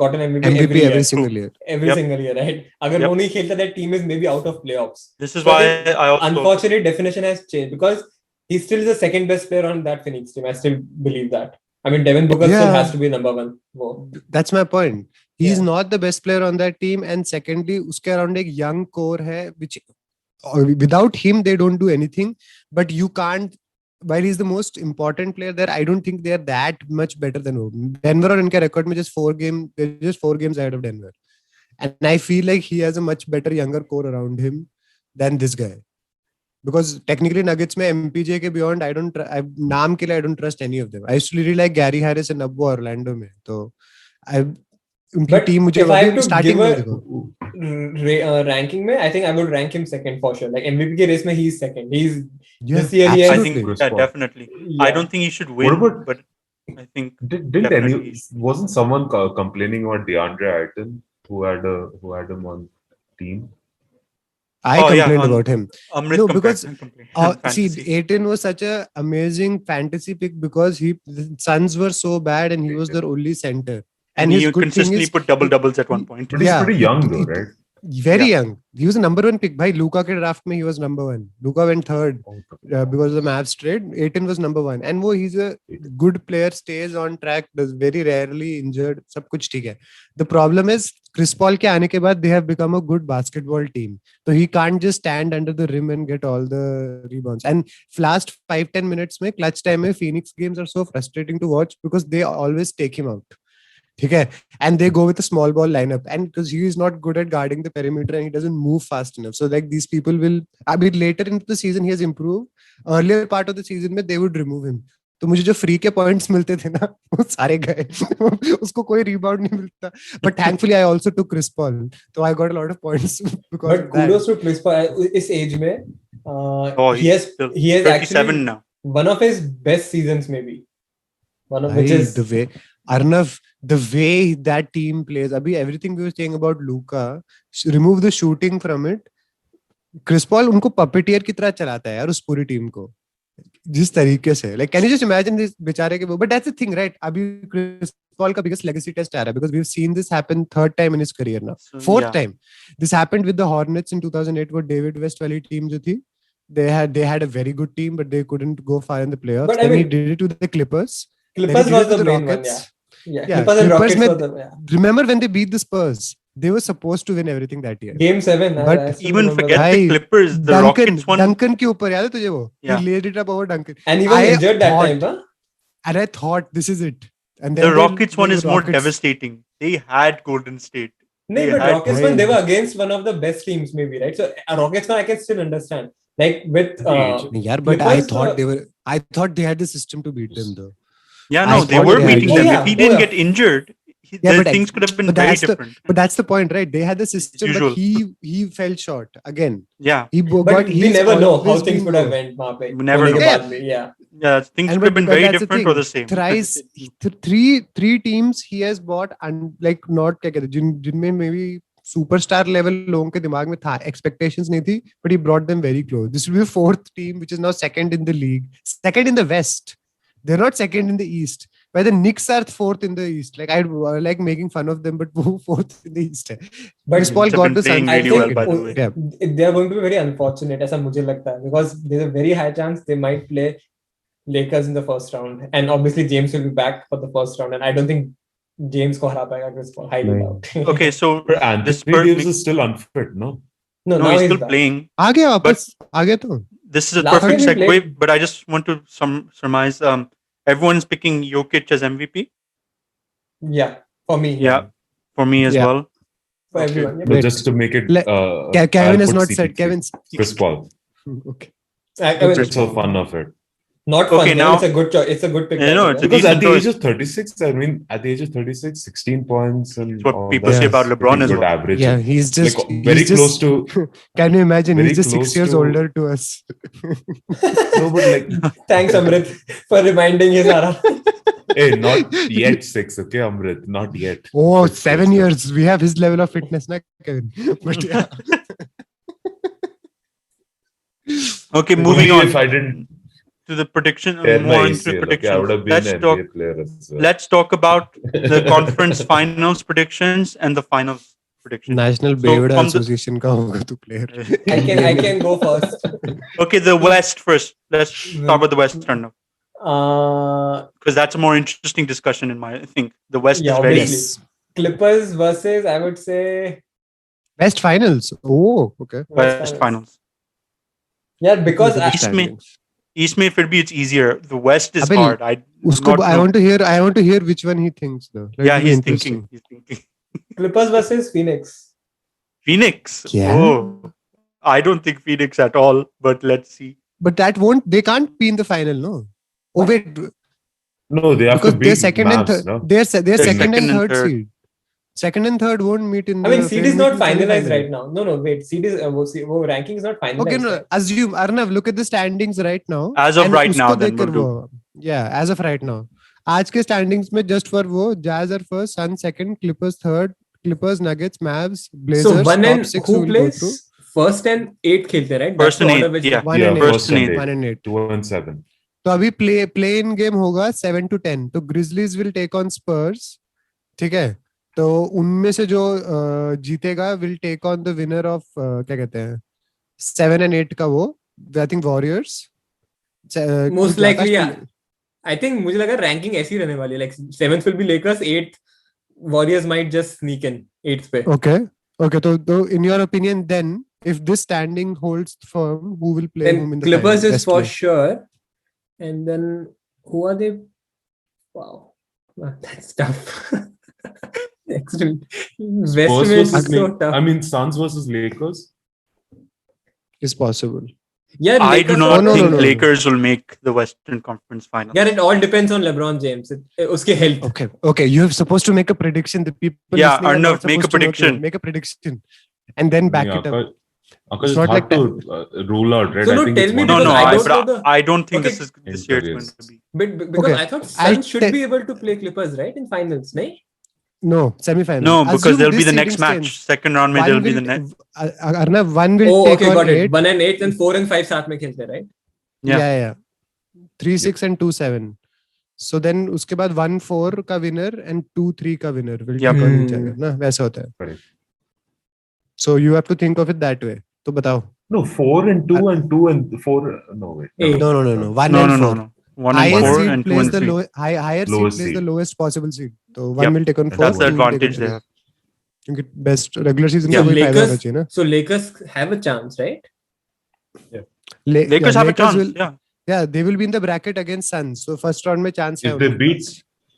Speaker 3: gotten MVP,
Speaker 1: MVP
Speaker 3: every year.
Speaker 1: every single year.
Speaker 3: Every
Speaker 2: Yep.
Speaker 3: single year, right? अगर
Speaker 2: Yep.
Speaker 3: वो नहीं खेलता, that team is maybe out of playoffs.
Speaker 2: This is
Speaker 3: So
Speaker 2: why
Speaker 3: the
Speaker 2: I also.
Speaker 3: Unfortunately, definition has changed because he still is the second best player on that Phoenix team. I still believe that. I mean, Devin Booker still
Speaker 1: Yeah.
Speaker 3: has to be number one. Whoa.
Speaker 1: That's my point. He's
Speaker 3: Yeah.
Speaker 1: not the best player on that team, and secondly, uske around एक young core hai, which without him they don't do anything. But you can't. While he's the most important player there, I don't think they're that much better than Denver. और इनके record में they're just 4 games ahead of Denver, and I feel like he has a much better younger core around him than this guy. Because technically Nuggets में MPJ के beyond नाम के लिए I don't trust any of them. I used to really like Gary Harris and Abbo Orlando में. तो उनकी
Speaker 3: But
Speaker 1: team मुझे
Speaker 3: if I have
Speaker 1: अभी
Speaker 3: to
Speaker 1: स्टार्टिंग
Speaker 3: give
Speaker 1: में
Speaker 3: a
Speaker 1: देखो.
Speaker 3: ranking में, I think I would rank him second for sure. Like MVP के race में he is second. He's
Speaker 1: Yeah,
Speaker 3: this year he has.
Speaker 2: I think
Speaker 4: Chris
Speaker 2: yeah,
Speaker 4: Paul.
Speaker 2: definitely. I don't think he should win,
Speaker 4: about-
Speaker 2: but I think
Speaker 4: Didn't
Speaker 2: definitely.
Speaker 4: wasn't someone complaining about DeAndre Ayton who had him on team?
Speaker 1: I
Speaker 2: Oh, yeah,
Speaker 1: complained
Speaker 2: on-
Speaker 1: about him.
Speaker 2: Amrit
Speaker 1: No,
Speaker 2: complained-
Speaker 1: because,
Speaker 2: complained on
Speaker 1: See,
Speaker 2: fantasy.
Speaker 1: Aiton was such a amazing fantasy pick because the Suns were so bad and he was their only center.
Speaker 2: and
Speaker 1: his
Speaker 2: he
Speaker 1: good thing
Speaker 2: consistently
Speaker 1: is
Speaker 2: put doubles at one point.
Speaker 4: But he's
Speaker 1: Yeah.
Speaker 4: pretty young though, right?
Speaker 1: very
Speaker 2: Yeah.
Speaker 1: young. He was a number one pick. Bhai, Luka ke draft mein he was number one. Luka went third because of the Mavs trade. Aiton was number one. And he's a good player, stays on track, does very rarely injured. Sab kuch theek hai. The problem is Chris Paul ke aane ke baad they have become a good basketball team. So he can't just stand under the rim and get all the rebounds. And last 5-10 minutes mein clutch time mein Phoenix games are so frustrating to watch because they always take him out. Okay, and they go with a small ball lineup, and because he is not good at guarding the perimeter and he doesn't move fast enough, so like these people will. I mean, later into the season he has improved. Earlier part of the season में they would remove him. तो मुझे जो free के points मिलते थे ना, वो सारे गए. उसको कोई rebound नहीं मिलता. But thankfully I also took Chris Paul, so I got a lot of points because
Speaker 3: But
Speaker 1: of that.
Speaker 3: kudos to Chris Paul. इस age में, he has
Speaker 2: still
Speaker 3: he has
Speaker 2: 37
Speaker 3: actually
Speaker 2: now.
Speaker 3: one of his best seasons maybe. One of which
Speaker 1: Bhai,
Speaker 3: is
Speaker 1: the way Arnav, the way that team plays. Abhi, everything we were saying about Luka, remove the shooting from it. Chris Paul उनको puppeteer की तरह चलाता है यार उस पूरी team को जिस तरीके से. Like, can you just imagine this बेचारे के वो? But that's the thing, right? अभी Chris Paul का biggest legacy test आ रहा है because we've seen this happen third time in his career now.
Speaker 2: So,
Speaker 1: Fourth
Speaker 2: yeah.
Speaker 1: time. This happened with the Hornets in 2008 वो David West वाली team जो थी. They had a very good team but they couldn't go far in the playoffs.
Speaker 3: But I
Speaker 1: Then he
Speaker 3: mean-
Speaker 1: did it to the Clippers.
Speaker 3: Clippers
Speaker 1: Then he
Speaker 3: was
Speaker 1: did it
Speaker 3: the
Speaker 1: to
Speaker 3: main one.
Speaker 1: Rockets.
Speaker 3: Yeah,
Speaker 1: Yeah,
Speaker 3: Clippers and
Speaker 1: Clippers
Speaker 3: Rockets
Speaker 1: में-
Speaker 3: was the
Speaker 1: Remember when they beat the Spurs? They were supposed to win everything that year.
Speaker 3: Game 7.
Speaker 1: But
Speaker 3: I still
Speaker 2: Even
Speaker 3: remember
Speaker 2: forget
Speaker 3: that.
Speaker 2: the
Speaker 1: Bhai,
Speaker 2: Clippers, the Rockets one.
Speaker 1: Duncan के ऊपर याद है तुझे वो?
Speaker 2: Yeah.
Speaker 1: He laid it up over Duncan.
Speaker 3: And he was
Speaker 1: I
Speaker 3: injured that
Speaker 1: thought-
Speaker 3: time, huh?
Speaker 1: And I thought this is it. And
Speaker 2: The
Speaker 1: then
Speaker 2: Rockets one is more
Speaker 1: Rockets-
Speaker 2: devastating. They had Golden State.
Speaker 3: No,
Speaker 2: They
Speaker 3: but
Speaker 2: had-
Speaker 3: Rockets one, they were against one of the best teams, maybe, right? So Rockets one, I can still understand. Like with
Speaker 1: Yeah, but
Speaker 3: Clippers,
Speaker 1: I thought they had the system to beat them though.
Speaker 2: Yeah,
Speaker 1: I
Speaker 2: no, they
Speaker 1: thought
Speaker 2: were
Speaker 1: they had-
Speaker 2: beating
Speaker 1: Oh,
Speaker 2: them.
Speaker 3: yeah.
Speaker 2: If he
Speaker 3: Oh,
Speaker 2: didn't
Speaker 3: yeah.
Speaker 2: get injured,
Speaker 1: Yeah, but
Speaker 2: things could have been
Speaker 1: but
Speaker 2: very
Speaker 1: that's
Speaker 2: different.
Speaker 1: But that's the point, right? They had the system,
Speaker 2: usual.
Speaker 1: but he fell short again.
Speaker 2: Yeah,
Speaker 3: but we
Speaker 1: he's
Speaker 3: never know how
Speaker 1: always
Speaker 3: things
Speaker 1: been
Speaker 3: would have
Speaker 1: low.
Speaker 3: went. वहाँ पे,
Speaker 2: We never
Speaker 3: होने के
Speaker 1: know.
Speaker 3: बाद भी, yeah.
Speaker 2: yeah, things
Speaker 1: And
Speaker 2: could have been
Speaker 1: but
Speaker 2: very
Speaker 1: that's the
Speaker 2: different
Speaker 1: thing.
Speaker 2: or the same.
Speaker 1: Thrice three teams he has bought and like not क्या कहते हैं जिनमें maybe superstar level लोगों के दिमाग में था expectations नहीं थी, but he brought them very close. This will be the fourth team which is now second in the league, second in the West. They're not second in the East. But the Knicks are fourth in the East. Like I like making fun of them, but fourth in the East.
Speaker 3: But
Speaker 1: Chris Paul
Speaker 2: They've
Speaker 1: got
Speaker 2: been
Speaker 1: the
Speaker 2: playing
Speaker 1: Suns
Speaker 2: really
Speaker 3: I
Speaker 2: well,
Speaker 3: think
Speaker 2: by the way.
Speaker 1: Yeah.
Speaker 3: they are going to be very unfortunate, ऐसा मुझे लगता है, because there's a very high chance they might play Lakers in the first round, and obviously James will be back for the first round, and I don't think James को हरा पाएगा Chris Paul. Highly
Speaker 4: No.
Speaker 3: doubt.
Speaker 2: Okay, so
Speaker 4: But
Speaker 2: this
Speaker 4: Anthony Davis
Speaker 2: makes-
Speaker 4: is still unfit, no?
Speaker 3: no,
Speaker 2: no,
Speaker 3: now
Speaker 2: he's
Speaker 3: he's
Speaker 2: still
Speaker 3: back.
Speaker 2: playing.
Speaker 1: आ गया वापस आ गया तो.
Speaker 2: This is a
Speaker 3: Last
Speaker 2: perfect
Speaker 3: time he
Speaker 2: segue,
Speaker 3: played-
Speaker 2: but I just want to surmise. Everyone's picking Jokic as MVP.
Speaker 3: Yeah, for me.
Speaker 2: Yeah, for me as
Speaker 1: Yeah.
Speaker 2: well.
Speaker 3: For
Speaker 2: Okay.
Speaker 3: everyone.
Speaker 4: But
Speaker 1: Wait.
Speaker 4: just to make it,
Speaker 1: Kevin
Speaker 4: I'll
Speaker 1: has
Speaker 4: put
Speaker 1: not
Speaker 4: CP3.
Speaker 1: said. Kevin's
Speaker 4: Chris Paul.
Speaker 1: okay.
Speaker 3: I mean,
Speaker 4: It's so fun of it.
Speaker 3: not fun.
Speaker 2: Okay,
Speaker 3: yeah,
Speaker 2: now-
Speaker 3: it's a good choice. It's a good pick.
Speaker 2: Yeah, no, it's a
Speaker 4: Because at
Speaker 2: decent
Speaker 4: the
Speaker 2: choice.
Speaker 4: age of 36, I mean, at the age of 36, 16 points and
Speaker 2: It's what
Speaker 4: all
Speaker 2: people
Speaker 4: that
Speaker 1: say
Speaker 4: is
Speaker 2: about LeBron
Speaker 4: pretty
Speaker 2: as
Speaker 4: good
Speaker 2: well.
Speaker 4: average.
Speaker 1: Yeah, he's just
Speaker 4: Like, very
Speaker 1: he's
Speaker 4: close
Speaker 1: just,
Speaker 4: to.
Speaker 1: Can you imagine?
Speaker 4: very
Speaker 1: He's just 6
Speaker 4: close
Speaker 1: years
Speaker 4: to-
Speaker 1: older to us.
Speaker 4: No, but like,
Speaker 3: Thanks, Amrit, for reminding his Ara.
Speaker 4: hey, not yet 6, okay, Amrit, not yet.
Speaker 1: Oh,
Speaker 4: But
Speaker 1: 7
Speaker 4: close.
Speaker 1: years. We have his level of fitness, na Kevin. But yeah.
Speaker 2: Okay,
Speaker 4: Only
Speaker 2: moving on
Speaker 4: if I didn't
Speaker 2: to the prediction.
Speaker 4: tear
Speaker 2: More
Speaker 4: my
Speaker 2: on to the
Speaker 4: ACL, okay, I
Speaker 2: predictions.
Speaker 4: would have been
Speaker 2: Let's
Speaker 4: an
Speaker 2: talk.
Speaker 4: NBA player as well.
Speaker 2: Let's talk about the conference finals predictions and the finals predictions.
Speaker 1: National
Speaker 2: So,
Speaker 1: Bevada
Speaker 2: from the-
Speaker 1: Association का होगा तू player.
Speaker 3: I can go first.
Speaker 2: Okay, the West first. Let's start with the Western now. Because that's a more interesting discussion in I think. The West
Speaker 3: Yeah,
Speaker 2: is very...
Speaker 3: obviously. Clippers versus, I would say...
Speaker 1: West Finals. Oh, okay.
Speaker 2: West Finals.
Speaker 3: Yeah, because
Speaker 2: East में फिर भी it's easier. The West is
Speaker 1: Abel,
Speaker 2: hard. I
Speaker 1: want to hear which one he thinks though.
Speaker 2: Yeah, he's thinking.
Speaker 3: Clippers versus Phoenix.
Speaker 2: Phoenix?
Speaker 1: Yeah.
Speaker 2: Oh, I don't think Phoenix at all, but let's see.
Speaker 1: But they can't be in the final, no? Oh, wait.
Speaker 4: No, they have to beat
Speaker 1: they're second and third.
Speaker 4: no?
Speaker 1: They're second and third
Speaker 2: third.
Speaker 1: seed. Second and third won't meet in
Speaker 3: I mean, seed is not finalized
Speaker 1: semi-final.
Speaker 3: right now. No, wait. Seed is ranking is not finalized.
Speaker 1: Okay, no.
Speaker 3: Right?
Speaker 1: Assume Arnav, look at the standings right now.
Speaker 2: As of right now, then we'll do.
Speaker 1: Yeah, as of right now. आज के standings में just for वो Jazz are first, Suns second, Clippers third, Clippers, Nuggets, Mavs, Blazers.
Speaker 3: So 1 and
Speaker 1: top 6
Speaker 3: who plays first and 8 खेलते right?
Speaker 2: First and 8. Yeah,
Speaker 1: 1 and 8.
Speaker 2: First and 8.
Speaker 1: 1 and 8.
Speaker 4: 2 and 7.
Speaker 1: तो अभी play-in game होगा 7 to 10. तो Grizzlies will take on Spurs. ठीक है? तो उनमें से जो जीतेगा will take on the winner of क्या कहते हैं 7 and 8 का वो I think Warriors.
Speaker 3: Most likely, yeah. I think मुझे लगा ranking ऐसी रहने वाली है. Like 7th will be Lakers, 8th Warriors might just sneak in 8th पे.
Speaker 1: Okay. So in your opinion, then if this standing holds firm, who will play
Speaker 3: then
Speaker 1: whom in the
Speaker 3: Clippers
Speaker 1: final?
Speaker 3: is for sure. And then who are they? Wow, that's tough. Next West is so tough.
Speaker 4: I mean, Suns versus Lakers
Speaker 1: is possible.
Speaker 3: Yeah,
Speaker 2: I do not think Lakers will make the Western Conference Finals.
Speaker 3: Yeah, it all depends on LeBron James. Uske health.
Speaker 1: Okay. You're supposed to make a prediction. The people.
Speaker 2: Yeah, Arnav, make a prediction.
Speaker 1: Make a prediction, and then back it up.
Speaker 4: It's not hard to rule out, right?
Speaker 3: So no, tell me.
Speaker 2: I don't think this year is going to be.
Speaker 3: But because I thought Suns should be able to play Clippers, right, in finals, right?
Speaker 1: No, semi-final.
Speaker 2: No, because there'll be the next match. Second round, there'll be the next.
Speaker 1: Arnav, one will take on 8.
Speaker 3: 1 and 8 and 4 and 5 साथ में खेलते, right?
Speaker 1: Yeah. 3-6 and 2-7. So then उसके बाद 1-4 का winner and 2-3 का winner will take on each other. ना वैसा होता है. So you have to think of it that way. तो बताओ.
Speaker 4: No, 4 and 2 and 2 and 4. No, wait.
Speaker 1: No. 1 and 4.
Speaker 2: 1 and 4 and 2 and 3.
Speaker 1: Higher seed plays the lowest possible seed. So one will take on 4.
Speaker 2: That's the advantage they have.
Speaker 1: Best regular season का कोई फायदा होना चाहिए ना.
Speaker 3: So Lakers have a chance, right?
Speaker 2: Yeah. Lakers have a chance.
Speaker 1: Yeah, they will be in the bracket against Suns. So first round में chance है.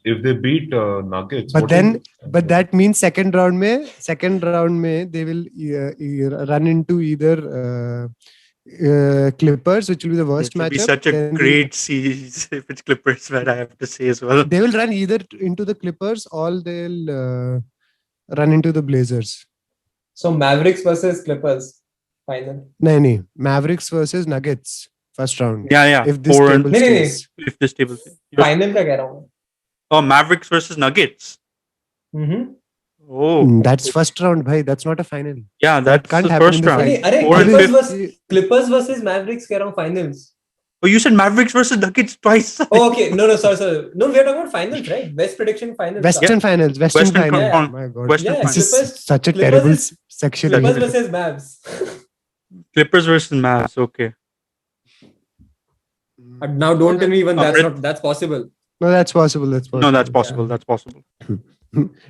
Speaker 4: If they beat Nuggets,
Speaker 1: but that means second round में they will run into either Clippers, which will be the worst matchup.
Speaker 2: It will be such a great series if it's Clippers, where I have to say as well.
Speaker 1: They will run either into the Clippers or they'll run into the Blazers.
Speaker 3: So Mavericks versus Clippers final.
Speaker 1: No. Mavericks versus Nuggets first round.
Speaker 2: Yeah.
Speaker 1: If this table stays.
Speaker 2: If this table stays.
Speaker 3: Final का कह रहा हूँ.
Speaker 2: Oh, Mavericks versus Nuggets.
Speaker 3: Mm-hmm.
Speaker 2: Oh,
Speaker 1: that's first round, bhai. That's not a final.
Speaker 2: Yeah, that can't
Speaker 1: happen
Speaker 2: first
Speaker 1: round.
Speaker 3: Clippers versus Mavericks कह रहा हूँ finals.
Speaker 2: Oh, you said Mavericks versus Nuggets twice.
Speaker 3: Oh, okay. No, sorry. No, we're talking about finals, right? Best prediction finals.
Speaker 1: Western finals. Finals.
Speaker 2: Oh
Speaker 1: my God.
Speaker 2: Western finals.
Speaker 1: This is such a terrible section.
Speaker 3: Clippers versus Mavs.
Speaker 2: Clippers versus Mavs. Okay.
Speaker 3: Now don't tell me even that's possible.
Speaker 1: No, that's possible.
Speaker 2: No, that's possible. That's possible.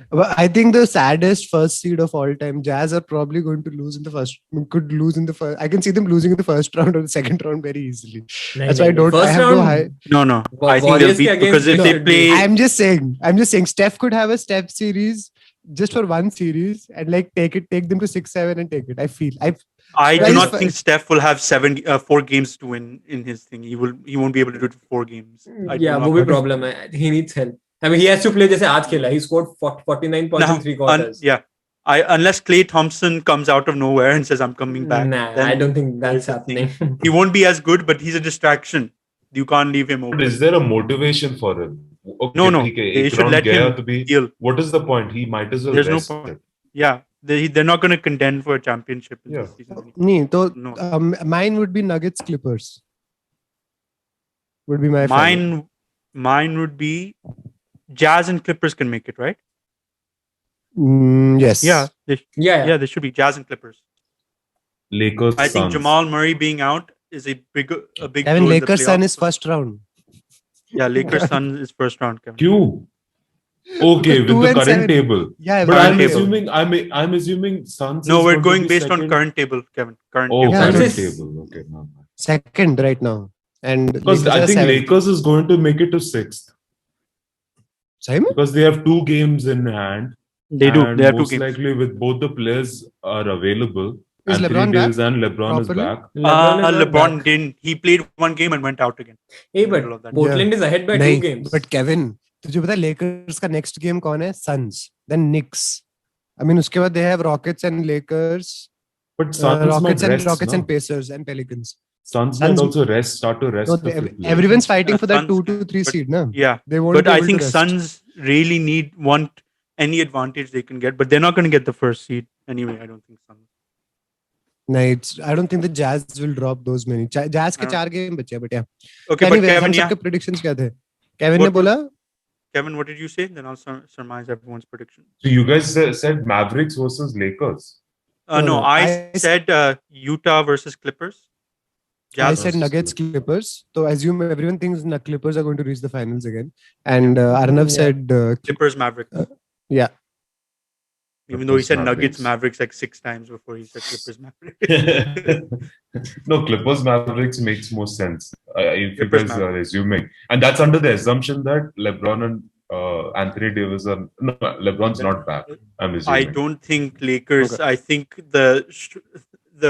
Speaker 1: But I think the saddest first seed of all time, Jazz are probably going to lose in the first. Could lose in the first. I can see them losing in the first round or the second round very easily. That's why I have no high.
Speaker 2: No. I think they'll beat because if they play.
Speaker 1: I'm just saying. Steph could have a Steph series just for one series and like take them to 6-7 and take it. I
Speaker 2: do not think Steph will have 4 games to win in his thing. He won't be able to do it for 4 games.
Speaker 3: Yeah, वो भी problem है. He needs help. I mean, he has to play जैसे आज खेला. He scored 49 points in 3 quarters.
Speaker 2: Unless Klay Thompson comes out of nowhere and says, I'm coming back.
Speaker 3: Nah, I don't think that's happening.
Speaker 2: He won't be as good, but he's a distraction. You can't leave him open.
Speaker 4: But is there a motivation for him? Okay,
Speaker 2: no. They should let him deal.
Speaker 4: What is the point? He might as well
Speaker 2: There's
Speaker 4: rest.
Speaker 2: No point. Yeah. They're not going to contend for a championship in this season.
Speaker 1: Mine would be Nuggets Clippers. Would be my
Speaker 2: Mine would be Jazz and Clippers can make it, right?
Speaker 1: Yes.
Speaker 2: Yeah. They should be Jazz and Clippers.
Speaker 4: Lakers.
Speaker 2: I think Jamal Murray being out is a big.
Speaker 1: Lakers Sun is first round.
Speaker 2: Yeah, Lakers Suns is first round, Kevin.
Speaker 4: Q. Okay, with
Speaker 1: 2
Speaker 4: the
Speaker 1: and
Speaker 4: current
Speaker 1: 7.
Speaker 4: table.
Speaker 1: Yeah,
Speaker 4: But
Speaker 2: current
Speaker 4: I'm
Speaker 2: table.
Speaker 4: I'm assuming Suns.
Speaker 2: No,
Speaker 4: is
Speaker 2: we're
Speaker 4: going to
Speaker 2: going
Speaker 4: be
Speaker 2: based on
Speaker 4: second.
Speaker 2: current table, Kevin. Current
Speaker 4: Oh,
Speaker 2: table.
Speaker 1: Yeah,
Speaker 4: current
Speaker 3: Suns is-
Speaker 4: table. Okay, no.
Speaker 1: second right now. And
Speaker 4: Because
Speaker 1: Lakers
Speaker 4: I
Speaker 1: are
Speaker 4: think
Speaker 1: 7th.
Speaker 4: Lakers is going to make it to 6th.
Speaker 1: Simon?
Speaker 4: Because they have 2 games in hand.
Speaker 2: They do.
Speaker 4: And
Speaker 2: They have 2
Speaker 4: most
Speaker 2: games.
Speaker 4: likely with both the players are available.
Speaker 1: Is
Speaker 4: Anthony
Speaker 1: LeBron
Speaker 4: Davis
Speaker 1: back
Speaker 4: and LeBron is
Speaker 1: properly?
Speaker 4: back.
Speaker 3: LeBron is not
Speaker 2: LeBron
Speaker 3: back.
Speaker 2: didn't. He played 1 game and went out again.
Speaker 3: Hey,
Speaker 2: in the middle of
Speaker 3: but
Speaker 2: that.
Speaker 3: Portland is ahead by 2
Speaker 1: नहीं,
Speaker 3: games.
Speaker 1: but Kevin, तुझे पता है Lakers का next game कौन है? Suns, then Knicks. I mean उसके बाद they have Rockets and Lakers,
Speaker 4: But Suns
Speaker 1: Rockets
Speaker 4: might
Speaker 1: and
Speaker 4: rest,
Speaker 1: Rockets
Speaker 4: no?
Speaker 1: and Pacers and Pelicans.
Speaker 4: Suns might
Speaker 1: Suns-
Speaker 4: also start to rest
Speaker 1: No,
Speaker 4: a few players.
Speaker 1: everyone's fighting for that
Speaker 2: Suns
Speaker 1: 2 to 3
Speaker 2: but-
Speaker 1: seed, no?
Speaker 2: Yeah.
Speaker 1: They won't
Speaker 2: But
Speaker 1: be
Speaker 2: I
Speaker 1: able
Speaker 2: think
Speaker 1: to rest.
Speaker 2: Suns really want any advantage they can get, but they're not going to get the first seed anyway. I don't think Suns.
Speaker 1: No, I don't think the Jazz will drop those many. Jazz के
Speaker 2: I don't-
Speaker 1: 4 game बचे हैं, but yeah.
Speaker 2: Okay, but
Speaker 1: Anyways,
Speaker 2: Kevin,
Speaker 1: हम
Speaker 2: yeah.
Speaker 1: सबके predictions क्या थे? Kevin ने
Speaker 2: What
Speaker 1: बोला
Speaker 2: Kevin, what did you say? Then I'll surmise everyone's prediction.
Speaker 4: So you guys said Mavericks versus Lakers.
Speaker 1: No,
Speaker 2: No,
Speaker 1: no,
Speaker 2: I said Utah versus Clippers.
Speaker 1: I
Speaker 2: Jazz
Speaker 1: said
Speaker 4: versus
Speaker 1: Nuggets
Speaker 4: Clippers.
Speaker 1: Clippers. So assume everyone thinks Clippers are going to reach the finals again. And Arnav
Speaker 3: Yeah.
Speaker 1: said
Speaker 2: Clippers Mavericks.
Speaker 1: yeah.
Speaker 2: Even though he
Speaker 4: Clippers,
Speaker 2: said Nuggets
Speaker 4: Mavericks.
Speaker 2: Mavericks like 6 times before he said Clippers Mavericks.
Speaker 4: No, Clippers Mavericks makes more sense if you
Speaker 2: Clippers
Speaker 4: guys are
Speaker 2: Mavericks.
Speaker 4: assuming, and that's under the assumption that LeBron and Anthony Davis are no, LeBron's not back. I'm
Speaker 2: I
Speaker 4: assuming.
Speaker 2: don't think Lakers.
Speaker 1: Okay.
Speaker 2: I think the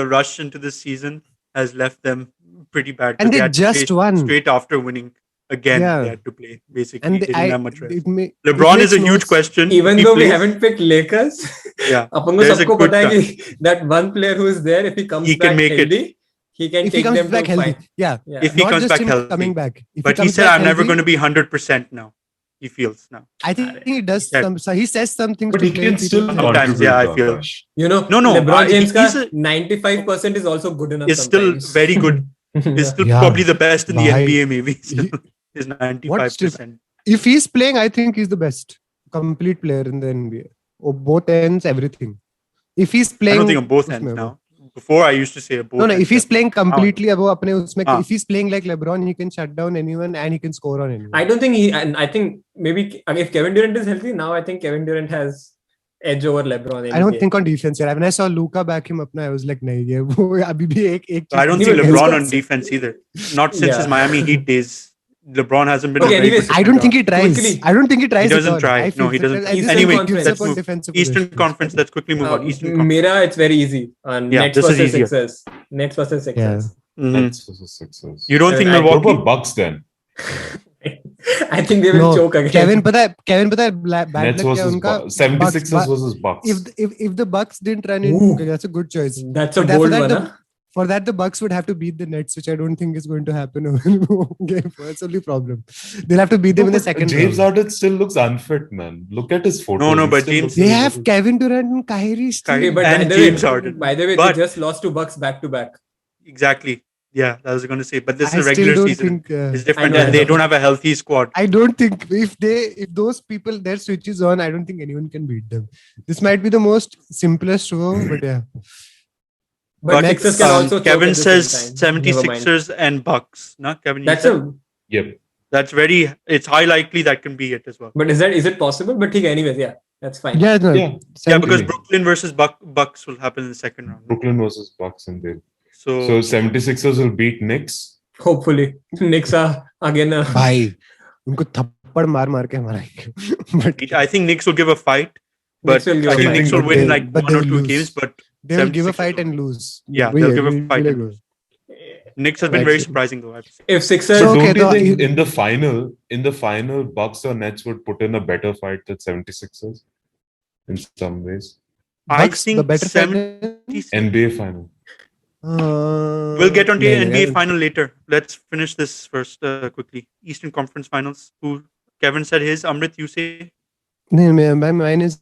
Speaker 2: rush into this season has left them pretty bad. 'cause
Speaker 1: And they
Speaker 2: had to
Speaker 1: just
Speaker 2: play
Speaker 1: won.
Speaker 2: straight after winning again.
Speaker 1: Yeah.
Speaker 2: They had to play basically.
Speaker 1: And
Speaker 2: they didn't have much rest.
Speaker 1: LeBron
Speaker 2: LeBron is a huge question.
Speaker 3: Even
Speaker 2: If he
Speaker 3: though we
Speaker 2: plays,
Speaker 3: haven't picked Lakers,
Speaker 2: Yeah,
Speaker 3: अपन को
Speaker 2: there's a
Speaker 3: सबको
Speaker 2: good
Speaker 3: पता है कि that one player who is there, if he comes
Speaker 2: He can
Speaker 3: back
Speaker 2: make it.
Speaker 3: healthy, he can
Speaker 1: if he
Speaker 3: take
Speaker 1: comes
Speaker 3: them
Speaker 1: back
Speaker 3: to
Speaker 1: healthy,
Speaker 3: fight.
Speaker 1: yeah.
Speaker 3: Yeah.
Speaker 2: if he
Speaker 1: Not
Speaker 2: comes
Speaker 1: just
Speaker 2: back
Speaker 1: him
Speaker 2: healthy.
Speaker 1: coming back. If
Speaker 2: But he
Speaker 1: comes
Speaker 2: said,
Speaker 1: back
Speaker 2: "I'm never
Speaker 1: healthy,
Speaker 2: going to be 100% now." He feels now.
Speaker 1: I think he does
Speaker 2: said-
Speaker 1: some. So he says some things.
Speaker 4: But
Speaker 1: to
Speaker 4: he
Speaker 1: play
Speaker 4: can
Speaker 1: people
Speaker 4: still
Speaker 1: have-
Speaker 2: Sometimes,
Speaker 4: contribute.
Speaker 2: yeah, I feel.
Speaker 4: Akash.
Speaker 3: You know,
Speaker 2: No,
Speaker 3: LeBron James
Speaker 2: he's
Speaker 3: ka 95% is also good enough.
Speaker 2: Is still
Speaker 3: sometimes.
Speaker 2: very good. He's still
Speaker 1: Yeah.
Speaker 2: probably the best in the
Speaker 1: Bhai,
Speaker 2: NBA. Maybe still
Speaker 1: he-
Speaker 2: is 95%.
Speaker 1: If he's playing, I think he's the best complete player in the NBA. Oh, both ends, everything. If he's
Speaker 2: I
Speaker 1: playing,
Speaker 2: don't think on both ends
Speaker 1: उसमें
Speaker 2: now. Before I used to say both.
Speaker 1: No,
Speaker 2: ends
Speaker 1: if he's
Speaker 2: are-
Speaker 1: playing completely above अपने उसमें,
Speaker 2: हाँ.
Speaker 1: if he's playing like LeBron, he can shut down anyone and he can score on anyone.
Speaker 3: I don't think and I think maybe if Kevin Durant is healthy now, I think Kevin Durant has edge over LeBron.
Speaker 1: I don't think on defense. Yeah. When I saw Luka back him up, I was like, नहीं ये वो अभी भी एक
Speaker 2: I don't
Speaker 3: He
Speaker 2: think
Speaker 3: will-
Speaker 2: LeBron
Speaker 3: he's
Speaker 2: on
Speaker 3: got-
Speaker 2: defense either. Not since his
Speaker 3: Yeah.
Speaker 2: Miami Heat days. LeBron hasn't been.
Speaker 3: Okay,
Speaker 2: a very
Speaker 3: anyways,
Speaker 2: good
Speaker 1: I don't think he
Speaker 2: defender.
Speaker 1: tries.
Speaker 3: Quickly.
Speaker 1: I don't think he tries.
Speaker 2: He doesn't
Speaker 1: at all.
Speaker 2: try.
Speaker 1: I feel
Speaker 2: No, he
Speaker 1: that-
Speaker 2: doesn't.
Speaker 1: at this
Speaker 3: Anyway,
Speaker 1: point, gives
Speaker 2: let's
Speaker 1: up on
Speaker 2: move.
Speaker 1: defensive
Speaker 2: Eastern
Speaker 1: possessions.
Speaker 2: Conference. Let's quickly move on. Eastern Conference.
Speaker 3: Mera, it's very easy.
Speaker 2: Yeah,
Speaker 3: Nets
Speaker 2: this is
Speaker 3: versus
Speaker 2: easier.
Speaker 3: Sixers. Nets versus Sixers.
Speaker 2: Mhm.
Speaker 4: Nets versus Sixers.
Speaker 2: You don't think
Speaker 3: I-
Speaker 4: What
Speaker 2: Milwaukee?
Speaker 4: about Bucks then?
Speaker 3: I think they will
Speaker 1: No,
Speaker 3: choke again.
Speaker 1: Kevin पता है bad
Speaker 4: Nets
Speaker 1: luck क्या
Speaker 4: versus
Speaker 1: उनका
Speaker 4: 76ers
Speaker 1: Bucks-
Speaker 4: versus Bucks.
Speaker 1: if the Bucks didn't run in,
Speaker 3: Ooh.
Speaker 1: okay, that's a good choice.
Speaker 3: That's a
Speaker 1: But
Speaker 3: bold
Speaker 1: for that,
Speaker 3: one.
Speaker 1: for that, the Bucks would have to beat the Nets, which I don't think is going to happen. Game. That's the only problem. They'll have to beat them in the second
Speaker 4: James
Speaker 1: round.
Speaker 4: Harden still looks unfit, man. Look at his photo.
Speaker 2: No,
Speaker 4: He
Speaker 2: but
Speaker 4: still
Speaker 2: James-
Speaker 4: looks
Speaker 1: They
Speaker 4: like-
Speaker 1: have Kevin Durant and Kyrie still.
Speaker 3: Okay, but
Speaker 2: And
Speaker 3: by the way,
Speaker 2: James Harden.
Speaker 3: By the way,
Speaker 2: But-
Speaker 3: they just lost to Bucks back to back.
Speaker 2: Exactly. Yeah, that was going to say. But this
Speaker 1: I
Speaker 2: is a
Speaker 1: still
Speaker 2: regular
Speaker 1: don't
Speaker 2: season.
Speaker 1: think.
Speaker 2: It's different,
Speaker 3: I know,
Speaker 2: and
Speaker 3: I
Speaker 2: they
Speaker 3: know.
Speaker 2: don't have a healthy squad.
Speaker 1: I don't think if those people their switch is on, I don't think anyone can beat them. This might be the most simplest show, but yeah.
Speaker 3: But Sixers can also choke
Speaker 2: Kevin
Speaker 3: at the
Speaker 2: says
Speaker 3: same time. Never mind.
Speaker 2: 76ers and Bucks. No, Kevin, you
Speaker 3: That's
Speaker 2: said?
Speaker 3: a.
Speaker 4: Yep.
Speaker 2: That's very. It's high likely that can be it as well.
Speaker 3: But is it possible? But anyways, yeah, that's fine.
Speaker 1: Yeah, no.
Speaker 4: Yeah.
Speaker 2: Yeah, because
Speaker 4: Certainly.
Speaker 2: Brooklyn versus Bucks will happen in the second round.
Speaker 4: Brooklyn versus Bucks and they.
Speaker 2: So,
Speaker 4: So 76ers will beat Knicks.
Speaker 3: Hopefully, Knicks are again.
Speaker 1: भाई उनको थप्पड़ मार के हमारा. But
Speaker 2: I think Knicks will give a fight, but
Speaker 3: Knicks will give
Speaker 2: I
Speaker 3: a
Speaker 2: think
Speaker 3: fight.
Speaker 2: Knicks will win
Speaker 1: But
Speaker 2: like
Speaker 1: they-
Speaker 2: one or
Speaker 1: but
Speaker 2: two
Speaker 1: they'll
Speaker 2: games.
Speaker 1: lose.
Speaker 2: But
Speaker 1: they will give a
Speaker 2: 76ers
Speaker 1: fight
Speaker 2: will-
Speaker 1: and lose.
Speaker 2: Yeah,
Speaker 1: We-
Speaker 2: they'll give a
Speaker 1: we-
Speaker 2: fight
Speaker 1: we'll
Speaker 2: and
Speaker 1: go.
Speaker 2: lose. Knicks has been
Speaker 1: Right.
Speaker 2: very surprising though. I have to say.
Speaker 3: If Sixers,
Speaker 4: So
Speaker 1: So,
Speaker 4: don't
Speaker 1: okay,
Speaker 4: you
Speaker 1: the-
Speaker 4: think in the final, Bucks or Nets would put in a better fight than 76ers in some ways?
Speaker 2: I
Speaker 1: Bucks,
Speaker 2: think
Speaker 1: the better
Speaker 2: 76
Speaker 4: NBA final.
Speaker 2: We'll get on to the
Speaker 1: नहीं,
Speaker 2: NBA
Speaker 1: नहीं,
Speaker 2: final later. Let's finish this first quickly. Eastern Conference Finals. Who Kevin said his. Amrit, you say?
Speaker 1: Mine is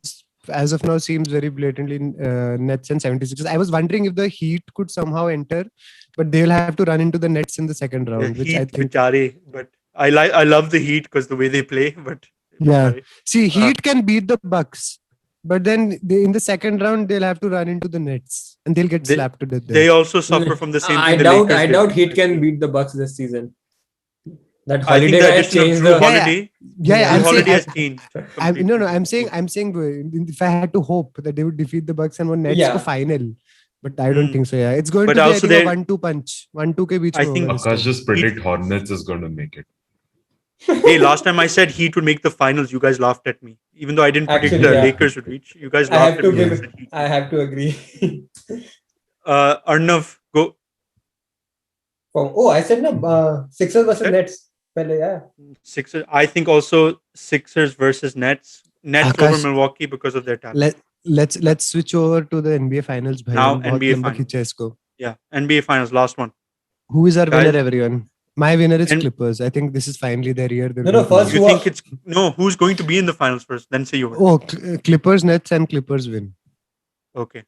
Speaker 1: as of now seems very blatantly Nets and 76ers. I was wondering if the Heat could somehow enter, but they'll have to run into the Nets in the second round,
Speaker 2: The
Speaker 1: which
Speaker 2: Heat,
Speaker 1: I think.
Speaker 2: Bichare, but I love the Heat because the way they play. But
Speaker 1: Yeah.
Speaker 2: Bichare.
Speaker 1: See, Heat can beat the Bucks, but then in the second round they'll have to run into the Nets and they'll get
Speaker 2: They-
Speaker 1: slapped to death.
Speaker 2: They also suffer from the same
Speaker 3: I
Speaker 2: thing. the
Speaker 3: doubt.
Speaker 2: Lakers
Speaker 3: I
Speaker 2: did.
Speaker 3: doubt Heat can beat the Bucks this season. That
Speaker 2: I think
Speaker 3: holiday
Speaker 2: the
Speaker 3: guy has
Speaker 2: addition of
Speaker 3: changed
Speaker 2: Drew
Speaker 3: the.
Speaker 2: Holiday.
Speaker 1: Yeah,
Speaker 2: Drew
Speaker 1: I'm
Speaker 2: Holiday
Speaker 1: saying,
Speaker 2: has changed.
Speaker 1: I'm saying, if I had to hope that they would defeat the Bucks and won Nets
Speaker 3: Yeah.
Speaker 1: ko final, but I don't think so. Yeah, it's going
Speaker 2: But
Speaker 1: to be, I
Speaker 2: also
Speaker 1: think, a
Speaker 2: there-
Speaker 1: 1-2 punch. 1-2 ke beech
Speaker 2: I
Speaker 1: mein
Speaker 2: think-
Speaker 1: hoga this
Speaker 4: Akash
Speaker 1: time.
Speaker 4: just predict Hornets is going to make it.
Speaker 2: Hey, last time I said Heat would make the finals, you guys laughed at me. Even though I didn't predict
Speaker 3: Actually,
Speaker 2: the
Speaker 3: yeah.
Speaker 2: Lakers would reach, you guys
Speaker 3: I
Speaker 2: laughed
Speaker 3: have
Speaker 2: at
Speaker 3: to
Speaker 2: me.
Speaker 3: give. I have to agree.
Speaker 2: Arnav, go.
Speaker 3: I said no. Sixers versus
Speaker 2: Said?
Speaker 3: Nets. Pehle, yeah.
Speaker 2: Sixers. I think also Sixers versus Nets. Nets over
Speaker 1: Akash,
Speaker 2: Milwaukee because of their talent.
Speaker 1: let's switch over to the NBA finals. Bhai.
Speaker 2: Now,
Speaker 1: हम बहुत
Speaker 2: NBA
Speaker 1: लंबा
Speaker 2: finals.
Speaker 1: खींचा है इसको.
Speaker 2: Yeah, NBA finals, last one.
Speaker 1: Who is our
Speaker 2: Guys-
Speaker 1: winner, everyone? My winner is
Speaker 2: And-
Speaker 1: Clippers. I think this is finally their year. They're
Speaker 3: No,
Speaker 1: going to
Speaker 3: first
Speaker 1: win.
Speaker 2: You think it's no? Who's going to be in the finals first? Then say your winner.
Speaker 1: Oh, Clippers, Nets, and Clippers win.
Speaker 2: Okay.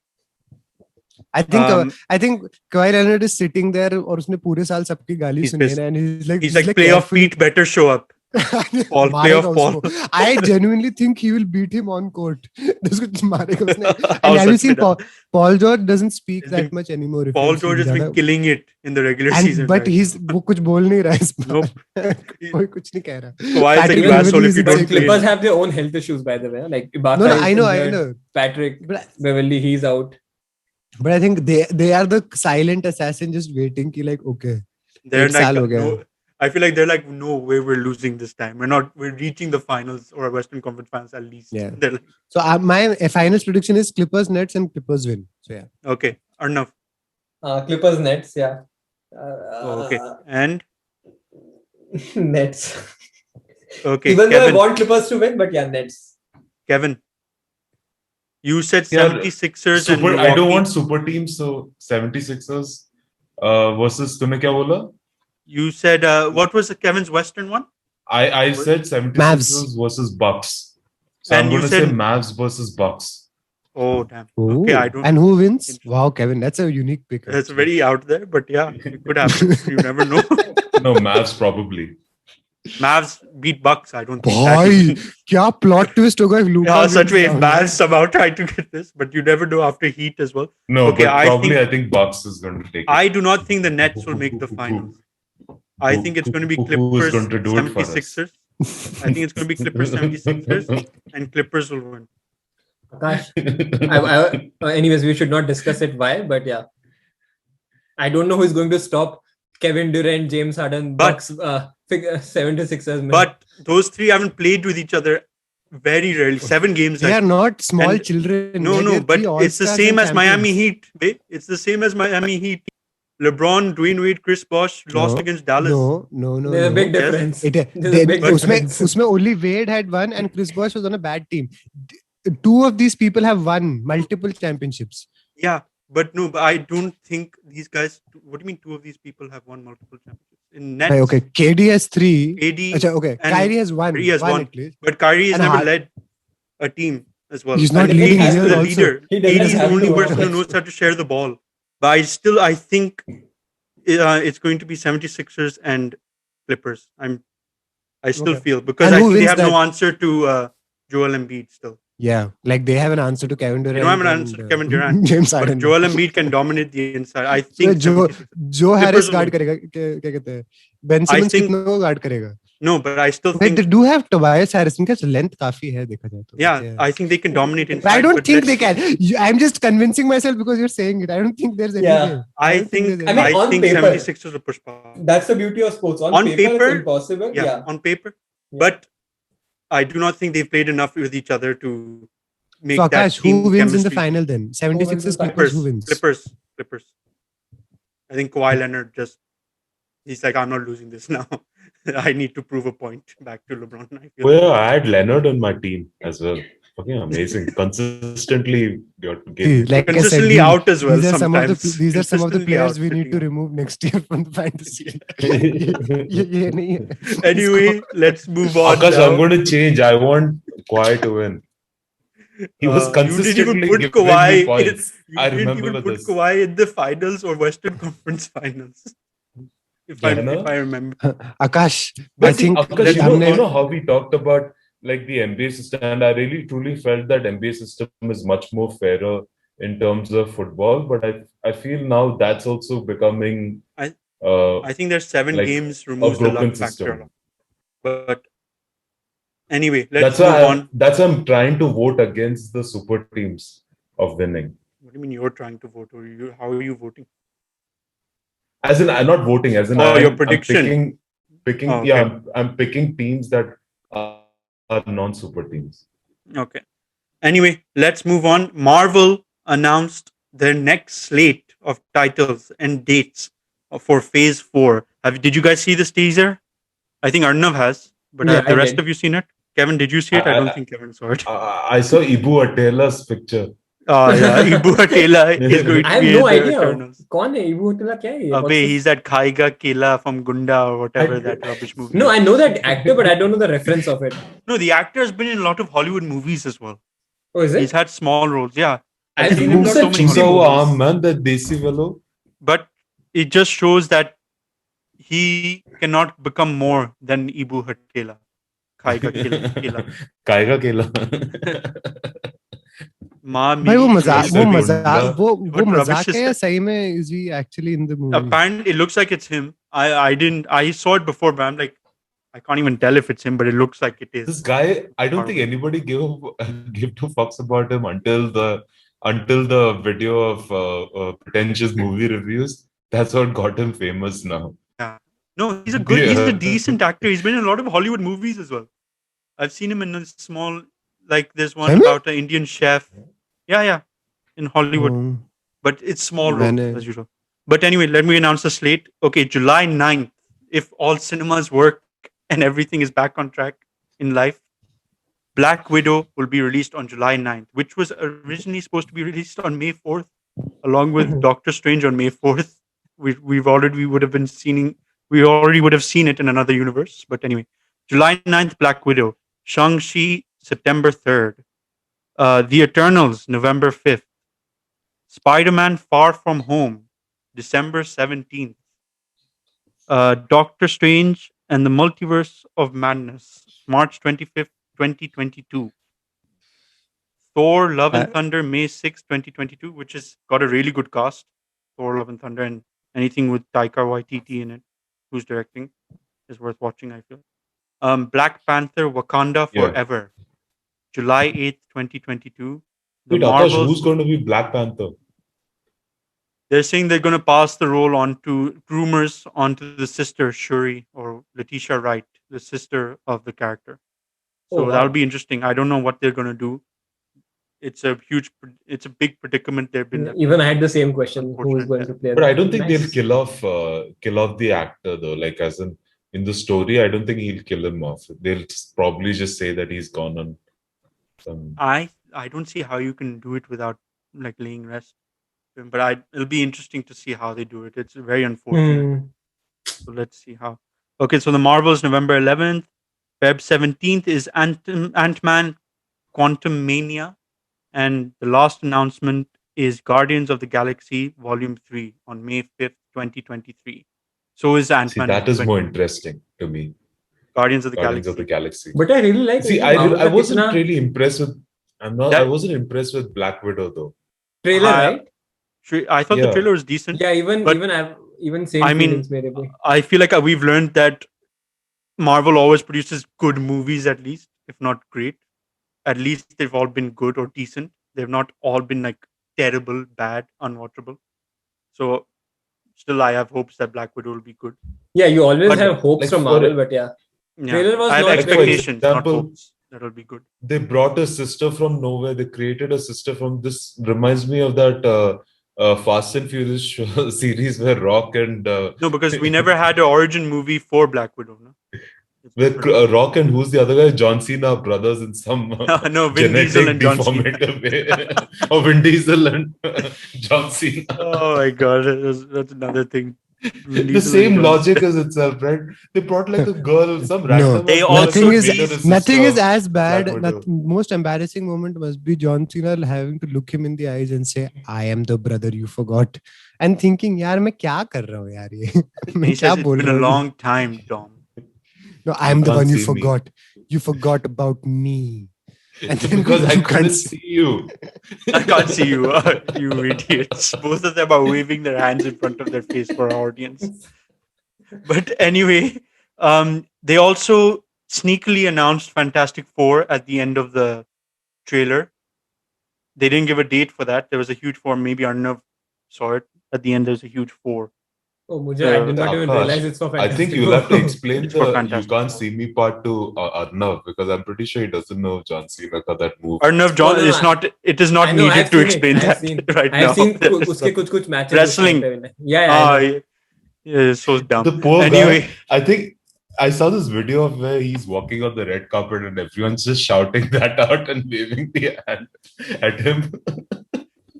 Speaker 1: I think
Speaker 2: Um,
Speaker 1: I think Kawhi Leonard is sitting there और उसने पूरे साल सबकी गाली
Speaker 2: He's
Speaker 1: सुनी है
Speaker 2: pissed.
Speaker 1: ना, and
Speaker 2: He's like playoff
Speaker 1: carefully-
Speaker 2: Pete better show up. Paul,
Speaker 1: मारेगा
Speaker 2: playoff Paul.
Speaker 1: उसको. I genuinely think he will beat him on court. उसको मारेगा उसने.
Speaker 2: Oh,
Speaker 1: And have you
Speaker 2: such
Speaker 1: seen
Speaker 2: में
Speaker 1: Paul George doesn't speak
Speaker 2: He's
Speaker 1: that
Speaker 2: been-
Speaker 1: much anymore. if
Speaker 2: Paul
Speaker 1: you've
Speaker 2: George
Speaker 1: seen
Speaker 2: has been
Speaker 1: ज़्यादा.
Speaker 2: killing it in the regular
Speaker 1: And
Speaker 2: season.
Speaker 1: but
Speaker 2: right?
Speaker 1: वो कुछ बोल नहीं रहा है इस बार.
Speaker 2: Nope.
Speaker 1: कोई कुछ नहीं कह रहा.
Speaker 2: Kawhi is
Speaker 1: Patrick
Speaker 2: like
Speaker 3: Even
Speaker 2: asshole if you
Speaker 1: Beverly is
Speaker 2: don't play.
Speaker 3: Clippers have their own health issues, by the way. Like Ibaka
Speaker 1: No,
Speaker 3: is
Speaker 1: I know.
Speaker 3: injured, Patrick
Speaker 1: But
Speaker 3: Beverly, he's out.
Speaker 1: I think they are the silent assassin just waiting कि like okay.
Speaker 2: They're
Speaker 1: एक
Speaker 2: like,
Speaker 1: साल हो गया.
Speaker 2: no, I feel like they're like, no way, we're losing this time. We're reaching the finals or Western Conference finals at least.
Speaker 1: Yeah.
Speaker 2: They're like,
Speaker 1: So my finals prediction is Clippers, Nets, and Clippers win. So yeah.
Speaker 2: okay, Arnav.
Speaker 3: Clippers, Nets, yeah.
Speaker 2: Okay, and
Speaker 3: Nets.
Speaker 2: okay,
Speaker 3: Even though I
Speaker 2: Kevin.
Speaker 3: want Clippers to win, but yeah, Nets.
Speaker 2: Kevin, you said
Speaker 4: Yeah,
Speaker 2: 76ers and
Speaker 4: Super, I don't
Speaker 2: Milwaukee.
Speaker 4: want super teams, so 76ers versus तुमने क्या बोला?
Speaker 2: You said what was Kevin's Western one?
Speaker 4: I said 76ers versus Bucks. So
Speaker 2: And
Speaker 4: I'm
Speaker 2: you
Speaker 4: going to say
Speaker 2: said-
Speaker 4: Mavs versus Bucks.
Speaker 2: Oh damn. Okay, I don't.
Speaker 1: And who wins? Wow, Kevin, that's a unique pick.
Speaker 2: That's very out there, but yeah, it could happen. You never know.
Speaker 4: No, Mavs probably.
Speaker 2: Mavs beat Bucks. I don't think.
Speaker 1: Boy, क्या plot twist होगा if Luka
Speaker 2: Yeah,
Speaker 1: wins
Speaker 2: such way. If
Speaker 1: now.
Speaker 2: Mavs somehow try to get this, but you never know after Heat as well.
Speaker 4: No,
Speaker 2: Okay,
Speaker 4: but
Speaker 2: I
Speaker 4: probably
Speaker 2: think-
Speaker 4: I think Bucks is going to take it.
Speaker 2: I do not think the Nets will make the finals. I think it's going to be
Speaker 4: Who is
Speaker 2: Clippers
Speaker 4: going to do it for us?
Speaker 2: 76ers. I think it's going to be Clippers 76ers and Clippers will win.
Speaker 3: Gosh. Anyways, we should not discuss it why, but yeah. I don't know who is going to stop Kevin Durant, James Harden,
Speaker 2: But-
Speaker 3: Bucks, 76ers.
Speaker 2: But those three haven't played with each other very rarely. 7 games.
Speaker 1: They are not small
Speaker 2: And-
Speaker 1: children.
Speaker 2: No,
Speaker 1: They're
Speaker 2: but
Speaker 1: three
Speaker 2: it's the
Speaker 1: all-stars
Speaker 2: same
Speaker 1: and
Speaker 2: as Miami
Speaker 1: champions.
Speaker 2: Heat. Babe. It's the same as Miami Heat. LeBron, Dwayne Wade, Chris Bosh lost against Dallas.
Speaker 1: No.
Speaker 3: There's a big
Speaker 2: Yes.
Speaker 3: difference.
Speaker 1: It,
Speaker 3: There's a big difference.
Speaker 1: उसमें only Wade had won and Chris Bosh was on a bad team. Two of these people have won multiple championships.
Speaker 2: Yeah, but no, but I don't think these guys. What do you mean? 2 of these people have won multiple championships in Nets.
Speaker 1: Okay, KD has 3.
Speaker 2: AD,
Speaker 1: Achha, okay,
Speaker 2: and
Speaker 1: Kyrie has 1.
Speaker 2: Kyrie has one.
Speaker 1: at least.
Speaker 2: but Kyrie has
Speaker 1: and
Speaker 2: never
Speaker 1: Hard-
Speaker 2: led a team as well.
Speaker 1: He's not
Speaker 2: I think
Speaker 1: leading
Speaker 2: he's
Speaker 1: here
Speaker 2: the
Speaker 1: also.
Speaker 2: leader.
Speaker 3: He doesn't
Speaker 2: He's the
Speaker 3: have
Speaker 2: only
Speaker 3: to,
Speaker 2: person who knows how to share the ball. But I think it's going to be 76ers and Clippers. I still
Speaker 1: Okay.
Speaker 2: feel because
Speaker 1: And
Speaker 2: I
Speaker 1: who
Speaker 2: think they
Speaker 1: wins
Speaker 2: have no
Speaker 1: that?
Speaker 2: answer to Joel Embiid still.
Speaker 1: Yeah, like they have an answer to Kevin Durant.
Speaker 2: They don't have an
Speaker 1: and,
Speaker 2: answer to Kevin Durant,
Speaker 1: James
Speaker 2: But
Speaker 1: Harden.
Speaker 2: Joel Embiid can dominate the inside. I
Speaker 1: So
Speaker 2: think
Speaker 1: Joe
Speaker 2: 76ers
Speaker 1: Harris
Speaker 2: will
Speaker 1: guard
Speaker 2: win.
Speaker 1: करेगा क्या कहते हैं Ben Simmons
Speaker 2: think-
Speaker 1: कितना guard करेगा
Speaker 2: No, but I still
Speaker 1: Wait, they
Speaker 2: think
Speaker 1: do have Tobias Harris इनका length काफी है देखा जाए तो
Speaker 2: yeah, I think they can dominate
Speaker 1: But
Speaker 2: inside.
Speaker 1: I don't
Speaker 2: but
Speaker 1: think they
Speaker 2: let's-
Speaker 1: can. I'm just convincing myself because you're saying it. I don't think there's any
Speaker 3: Yeah.
Speaker 1: way.
Speaker 2: I
Speaker 1: don't
Speaker 2: think
Speaker 1: there's
Speaker 3: I mean,
Speaker 1: any-
Speaker 3: on paper-
Speaker 2: 76ers will push past.
Speaker 3: That's the beauty of sports. On paper, it's impossible.
Speaker 2: Yeah, on paper.
Speaker 3: Yeah.
Speaker 2: But I do not think they've played enough with each other to make
Speaker 1: So
Speaker 2: that
Speaker 1: Akash, who
Speaker 2: team
Speaker 1: wins in the
Speaker 2: chemistry.
Speaker 1: final then? 76ers,
Speaker 3: the
Speaker 1: Clippers, who wins?
Speaker 2: Clippers. I think Kawhi Leonard he's like, I'm not losing this now. I need to prove a point back to LeBron. I feel
Speaker 4: Well, I had Leonard on my team as well. Fucking amazing. Consistently got
Speaker 1: See,
Speaker 4: game.
Speaker 1: like I said,
Speaker 2: consistently out as well
Speaker 1: these are some of the
Speaker 2: sometimes.
Speaker 1: these are some of the
Speaker 2: Consistently
Speaker 1: players
Speaker 2: out
Speaker 1: we
Speaker 2: the
Speaker 1: need to
Speaker 2: team.
Speaker 1: remove next year from the fantasy. ये नहीं है.
Speaker 2: Anyway, let's move on.
Speaker 4: Akash,
Speaker 2: now.
Speaker 4: I'm going to change. I want Kawhi to win. He was
Speaker 2: You
Speaker 4: consistently
Speaker 2: didn't even put
Speaker 4: giving
Speaker 2: Kawhi.
Speaker 4: me points.
Speaker 2: You
Speaker 4: I
Speaker 2: didn't
Speaker 4: remember
Speaker 2: even put
Speaker 4: this.
Speaker 2: Kawhi in the finals or Western Conference finals. If I remember.
Speaker 1: Akash,
Speaker 4: But
Speaker 1: I
Speaker 4: see,
Speaker 1: think
Speaker 4: Akash,
Speaker 1: हमने-
Speaker 4: you know how we talked about like the NBA system, and I really truly felt that NBA system is much more fairer in terms of football. But I feel now that's also becoming
Speaker 2: I think there's 7
Speaker 4: like
Speaker 2: games
Speaker 4: a
Speaker 2: removes the luck
Speaker 4: broken
Speaker 2: factor a lot.
Speaker 4: system.
Speaker 2: But anyway, let's move on.
Speaker 4: That's why I'm trying to vote against the super teams of winning.
Speaker 2: What do you mean you're trying to vote? Or how are you voting?
Speaker 4: As in, I'm not voting. As in,
Speaker 2: your
Speaker 4: I'm
Speaker 2: prediction.
Speaker 4: picking.
Speaker 2: Oh,
Speaker 4: Yeah,
Speaker 2: okay.
Speaker 4: I'm picking teams that are non-super teams.
Speaker 2: Okay. Anyway, let's move on. Marvel announced their next slate of titles and dates for Phase 4. Did you guys see this teaser? I think Arnav has, but
Speaker 3: Yeah,
Speaker 2: have the
Speaker 3: I
Speaker 2: rest
Speaker 3: did.
Speaker 2: of you seen it? Kevin, did you see it? I don't think Kevin saw it.
Speaker 4: I saw Ibu Atela's picture.
Speaker 2: Yeah, Ibu Atela is going
Speaker 3: I
Speaker 2: to
Speaker 3: have
Speaker 2: be
Speaker 3: no
Speaker 2: in the
Speaker 3: idea.
Speaker 2: Eternals.
Speaker 3: कौन है Ibu Atela? क्या है ये? What's
Speaker 2: Abey,
Speaker 3: this?
Speaker 2: he's that Khaiga Kela from Gunda or whatever that rubbish movie.
Speaker 3: No,
Speaker 2: is.
Speaker 3: I know that actor, but I don't know the reference of it.
Speaker 2: No, the actor has been in a lot of Hollywood movies as well.
Speaker 3: Oh, is it?
Speaker 2: He's had small roles. Yeah,
Speaker 3: I've seen
Speaker 2: been
Speaker 3: him
Speaker 2: in
Speaker 3: in
Speaker 2: so many
Speaker 3: Hindi
Speaker 2: Hollywood movies.
Speaker 3: movies.
Speaker 4: Man, that Desi fellow.
Speaker 2: But it just shows that he cannot become more than Ibu Hatela. Khaiga Kela.
Speaker 4: Kaiga Kela.
Speaker 1: भाई वो मजाक वो
Speaker 2: What rubbish
Speaker 1: मजाक
Speaker 2: is
Speaker 1: है या
Speaker 2: that?
Speaker 1: सही में is he actually in the movie?
Speaker 2: Apparently, it looks like it's him. I saw it before, but I'm like, I can't even tell if it's him, but it looks like it is.
Speaker 4: This guy, I don't think anybody give two fucks about him until the video of pretentious movie reviews. That's what got him famous now.
Speaker 2: Yeah. No, he's a decent actor. He's been in a lot of Hollywood movies as well. I've seen him in a small, like there's one about an Indian chef. Yeah, in Hollywood. But it's small roles as usual. But anyway, let me announce the slate. Okay, July 9th, if all cinemas work and everything is back on track in life, Black Widow will be released on July 9th, which was originally supposed to be released on May 4th, along with Doctor Strange on May 4th. We already would have seen it in another universe. But anyway, July 9th, Black Widow. Shang-Chi, September 3rd. The Eternals, November 5th. Spider-Man Far From Home, December 17th. Doctor Strange and the Multiverse of Madness, March 25th, 2022. Thor Love and Thunder, May 6th, 2022, which has got a really good cast. Thor Love and Thunder, and anything with Taika Waititi in it, who's directing, is worth watching, I feel. Black Panther Wakanda Forever, July 8th, 2022.
Speaker 4: Wait, Akash, who's going to be Black Panther?
Speaker 2: They're saying they're going to pass the role onto the sister Shuri or Letitia Wright, the sister of the character. So that'll be interesting. I don't know what they're going to do. It's a big predicament they've been.
Speaker 3: Even I had the same question. Who is going to play?
Speaker 4: But I don't think they'll kill off the actor though. Like as in the story, I don't think he'll kill him off. They'll probably just say that he's gone on some.
Speaker 2: I don't see how you can do it without like laying rest. But it'll be interesting to see how they do it. It's very unfortunate. So let's see how. Okay, so the Marvels November 11th. Feb 17th is Ant-Man Quantumania. And the last announcement is Guardians of the Galaxy Volume 3 on May 5th, 2023. So is Ant-Man.
Speaker 4: See, that is more interesting to me.
Speaker 2: Guardians of the
Speaker 4: Galaxy.
Speaker 3: But I really like.
Speaker 4: See, I wasn't really impressed with. I wasn't impressed with Black Widow though.
Speaker 3: Trailer, right?
Speaker 2: I thought the trailer was decent.
Speaker 3: Yeah, even same feelings.
Speaker 2: I feel like we've learned that Marvel always produces good movies, at least, if not great. At least they've all been good or decent. They've not all been like terrible, bad, unwatchable. So still, I have hopes that Black Widow will be good.
Speaker 3: Yeah, you always have hopes from Marvel, but trailer was
Speaker 2: I have
Speaker 3: not
Speaker 2: expectations, not hopes that will be good.
Speaker 4: They brought a sister from nowhere. They created a sister from this. Reminds me of that Fast and Furious series where Rock and
Speaker 2: no, because we never had an origin movie for Black Widow. No?
Speaker 4: With Rock and who's the other guy? John Cena brothers in some
Speaker 2: Vin Diesel and John Cena.
Speaker 4: Or Vin Diesel and John Cena.
Speaker 2: Oh my god, that's another thing.
Speaker 4: The same logic as itself, right? They brought like a girl, some random.
Speaker 1: Nothing is as bad. Most embarrassing moment must be John Cena having to look him in the eyes and say, "I am the brother you forgot," and thinking, "यार मैं क्या कर रहा हूँ यार ये? मैं क्या बोल रहा हूँ?"
Speaker 2: It's been a long time, Tom.
Speaker 1: No, I'm the one you forgot. You forgot about me.
Speaker 4: And because I couldn't see you.
Speaker 2: I can't see you, you idiots. Both of them are waving their hands in front of their face for our audience. But anyway, they also sneakily announced Fantastic Four at the end of the trailer. They didn't give a date for that. There was a huge four. Maybe Arnav saw it. At the end, there's a huge four.
Speaker 3: Oh, I
Speaker 2: The
Speaker 3: did not even realize
Speaker 4: Akash,
Speaker 3: it's for
Speaker 4: I think
Speaker 3: Fantastic
Speaker 4: you'll have to
Speaker 3: Four.
Speaker 4: explain
Speaker 2: It's for
Speaker 4: the "You
Speaker 2: Fantastic
Speaker 4: Can't
Speaker 2: Four.
Speaker 4: See Me" part to Arnav, because I'm pretty sure he doesn't know John Cena ka that move.
Speaker 2: Arnav,
Speaker 3: Oh
Speaker 2: John,
Speaker 3: no,
Speaker 2: it's not. It is not
Speaker 3: I know,
Speaker 2: needed
Speaker 3: I've
Speaker 2: to
Speaker 3: seen it.
Speaker 2: explain
Speaker 3: I've
Speaker 2: that
Speaker 3: seen.
Speaker 2: right
Speaker 3: I've
Speaker 2: now.
Speaker 3: seen
Speaker 2: There's
Speaker 3: uske
Speaker 2: nothing.
Speaker 3: kuch matches उस time
Speaker 2: Wrestling.
Speaker 3: पे मैंने. Yeah, I know.
Speaker 2: Yeah, so dumb.
Speaker 4: The poor
Speaker 2: Anyway,
Speaker 4: guy. I think I saw this video of where he's walking on the red carpet and everyone's just shouting that out and waving the hand at him.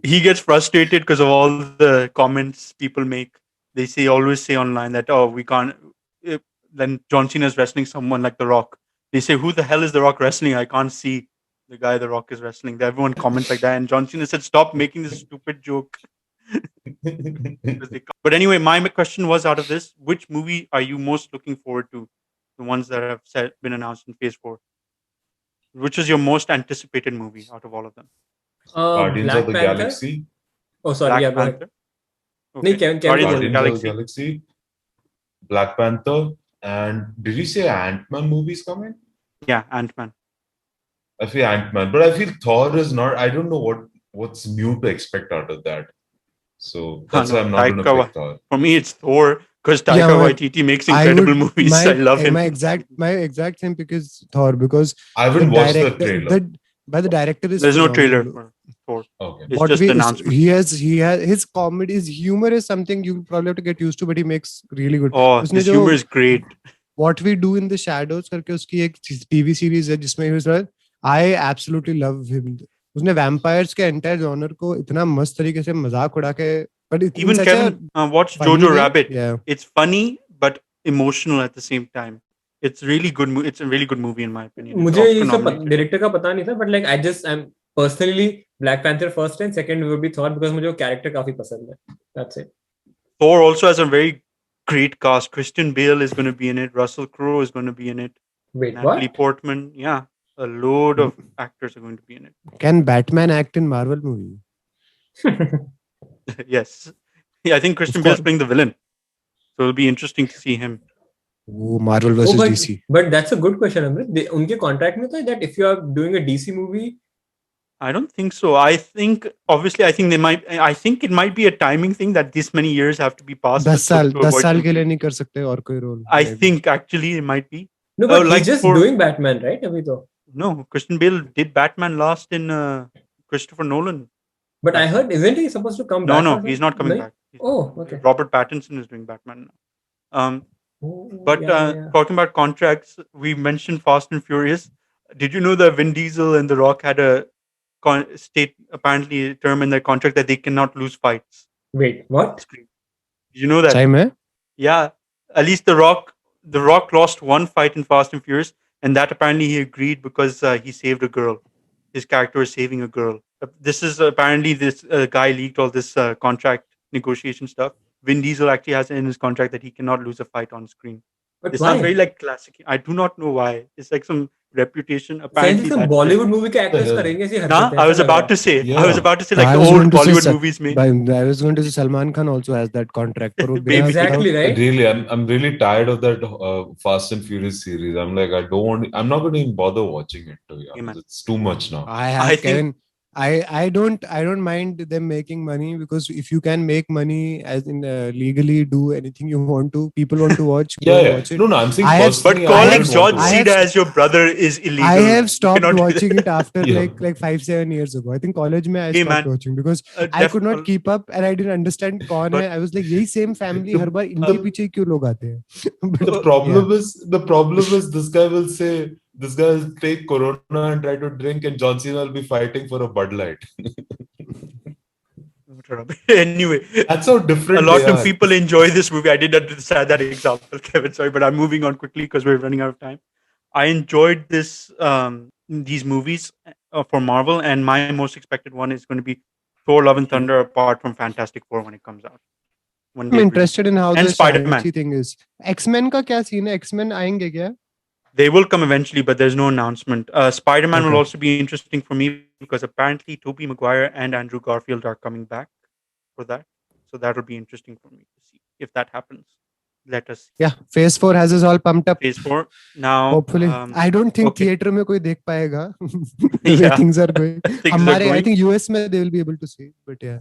Speaker 2: he gets frustrated because of all the comments people make. They always say online that, oh, we can't. If, then John Cena's wrestling someone like The Rock. They say, who the hell is The Rock wrestling? I can't see the guy The Rock is wrestling. Everyone comments like that. And John Cena said, stop making this stupid joke. But anyway, my question was, out of this, which movie are you most looking forward to? The ones that have been announced in Phase 4. Which is your most anticipated movie out of all of them?
Speaker 4: Guardians of
Speaker 3: Black
Speaker 4: the
Speaker 3: Panther.
Speaker 4: Galaxy.
Speaker 3: Oh, sorry.
Speaker 2: Black
Speaker 3: Yeah, go ahead.
Speaker 2: Panther.
Speaker 3: नहीं,
Speaker 2: Okay.
Speaker 3: Kevin
Speaker 2: Guardians of the
Speaker 3: बोल रहे हैं.
Speaker 4: Guardians of the
Speaker 2: Galaxy.
Speaker 4: Galaxy. Black Panther. And did you say Ant-Man movies coming?
Speaker 2: Yeah, Ant-Man.
Speaker 4: I feel Ant-Man, but I feel Thor is not. I don't know what's new to expect out of that. So that's why I'm not going to pick Thor.
Speaker 2: For me, it's Thor because Taika Waititi makes incredible movies. I love him.
Speaker 1: My exact same pick is Thor, because
Speaker 4: I haven't watched the trailer.
Speaker 1: But the director is
Speaker 2: There's no trailer
Speaker 1: phenomenal.
Speaker 2: for Thor.
Speaker 4: Okay.
Speaker 2: It's just an announcement.
Speaker 1: He has his comedy, his humor is something you probably have to get used to, but he makes really good.
Speaker 2: Oh, his humor is great.
Speaker 1: What We Do in the Shadows करके उसकी एक TV series है जिसमें I absolutely love him. उसने vampires के entire genre को इतना मस्त तरीके से मजाक उड़ा के, but
Speaker 2: even Kevin watched Jojo Rabbit.
Speaker 1: Yeah.
Speaker 2: It's funny but emotional at the same time. It's really good. It's a really good movie in my opinion.
Speaker 3: मुझे इसका director का पता नहीं था, but like I'm personally Black Panther first and second would be Thor because मुझे वो character काफी पसंद है. That's it.
Speaker 2: Thor also has a very great cast. Christian Bale is going to be in it. Russell Crowe is going to be in it.
Speaker 3: Wait,
Speaker 2: Natalie
Speaker 3: what?
Speaker 2: Portman. Yeah, a load of actors are going to be in it.
Speaker 1: Can Batman act in Marvel movie?
Speaker 2: Yes. Yeah, I think Christian Bale is playing the villain. So it'll be interesting to see him.
Speaker 1: Oh, Marvel versus DC.
Speaker 3: But that's a good question, Amrit. उनके contract में था that if you are doing a DC movie.
Speaker 2: I don't think so. I think it might be a timing thing that this many years have to be passed.
Speaker 1: 10 साल के लिए नहीं कर सकते और कोई role.
Speaker 2: I think actually it might be.
Speaker 3: No, but he's just doing Batman, right? अभी तो.
Speaker 2: No, Christian Bale did Batman last in Christopher Nolan.
Speaker 3: But I heard, isn't he supposed to come back?
Speaker 2: No, he's not coming back.
Speaker 3: Okay.
Speaker 2: Robert Pattinson is doing Batman now. Talking about contracts, we mentioned Fast and Furious. Did you know that Vin Diesel and The Rock had a apparently term in their contract that they cannot lose fights?
Speaker 3: Wait, what?
Speaker 2: Did you know that?
Speaker 1: Same,
Speaker 2: yeah, at least The Rock lost one fight in Fast and Furious, and that apparently he agreed because he saved a girl. His character is saving a girl. This is apparently this guy leaked all this contract negotiation stuff. Vin Diesel actually has in his contract that he cannot lose a fight on screen.
Speaker 3: But
Speaker 2: it's
Speaker 3: why?
Speaker 2: not very like classic. I do not know why. It's like some reputation. Apparently,
Speaker 3: some Bollywood movie के actors करेंगे ऐसी हरकतें.
Speaker 2: I was about to say like the
Speaker 1: old
Speaker 2: Bollywood movies made.
Speaker 1: I was going to say Salman Khan also has that contract.
Speaker 3: Exactly, right?
Speaker 4: Really, I'm really tired of that Fast and Furious series. I'm like, I'm not going to even bother watching it. To be honest. It's too much now.
Speaker 1: I don't mind them making money, because if you can make money as in legally do anything you want to, people want to watch. Watch it.
Speaker 4: No, I'm saying
Speaker 2: but calling George Cena as your brother is illegal.
Speaker 1: I have stopped watching it after like 5-7 years ago. I think college I stopped watching because I could not keep up and I didn't understand कौन है. I was like, यही same family हर बार इनके पीछे क्यों लोग आते हैं?
Speaker 4: The problem is this guy will say, this guy will take Corona and try to drink, and John Cena will be fighting for a Bud Light.
Speaker 2: Anyway,
Speaker 4: that's how different.
Speaker 2: A lot of people enjoy this movie. I did understand that example, Kevin. Sorry, but I'm moving on quickly because we're running out of time. I enjoyed these movies for Marvel, and my most expected one is going to be Thor: Love and Thunder, apart from Fantastic Four when it comes out.
Speaker 1: I'm interested in how the
Speaker 2: Spider-Man
Speaker 1: thing is. X-Men का क्या scene है? X-Men आएंगे क्या?
Speaker 2: They will come eventually, but there's no announcement. Spider-Man will also be interesting for me because apparently Tobey Maguire and Andrew Garfield are coming back for that. So that will be interesting for me to see if that happens. let us.
Speaker 1: Yeah, phase 4 has us all pumped up.
Speaker 2: Phase 4 now.
Speaker 1: Hopefully, I don't think
Speaker 2: okay.
Speaker 1: theater में कोई देख पाएगा. The way things are going. हमारे, I think US में they will be able to see, but yeah.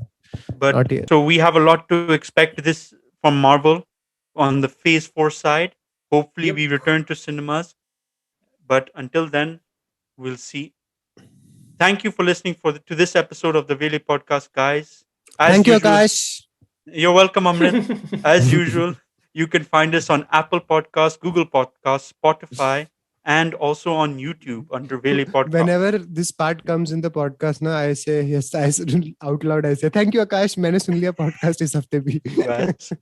Speaker 2: But
Speaker 1: not yet.
Speaker 2: So we have a lot to expect this from Marvel on the phase 4 side. Hopefully we return to cinemas. But until then, we'll see. Thank you for listening to this episode of the Vele podcast, guys.
Speaker 1: Thank you, Akash.
Speaker 2: You're welcome, Amrit. As usual, you can find us on Apple Podcasts, Google Podcasts, Spotify, and also on YouTube under Vele Podcast.
Speaker 1: Whenever this part comes in the podcast, na, I say yes. I say out loud. I say thank you, Akash. मैंने सुन लिया podcast इस हफ्ते भी.
Speaker 2: So,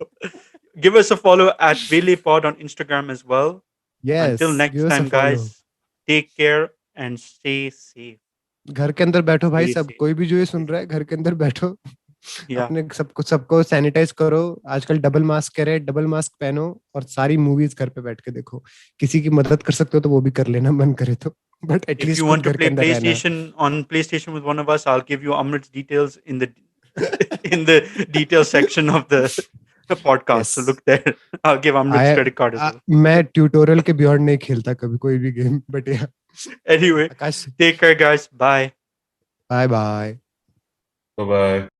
Speaker 2: give us a follow at Vele Pod on Instagram as well.
Speaker 1: Yes.
Speaker 2: Until next time, guys. Take care and stay safe.
Speaker 1: घर के अंदर बैठो भाई सब, कोई भी जो ये सुन रहा है घर के अंदर बैठो. अपने सबको सैनिटाइज करो. आजकल डबल मास्क कह रहे हैं, डबल मास्क पहनो और सारी मूवीज घर पे बैठ के देखो. किसी की मदद कर सकते हो तो वो भी कर लेना, मन करे तो. But at least
Speaker 2: if you want to play PlayStation on PlayStation with one of us, I'll give you Amrit's details in the in the details section of the podcast. Yes. So look there. I'll give Amrit's credit card as well.
Speaker 1: मैं tutorial के beyond नहीं खेलता कभी कोई भी game, but yeah.
Speaker 2: Anyway, take care, guys. Bye.
Speaker 1: Bye.
Speaker 4: Bye-bye.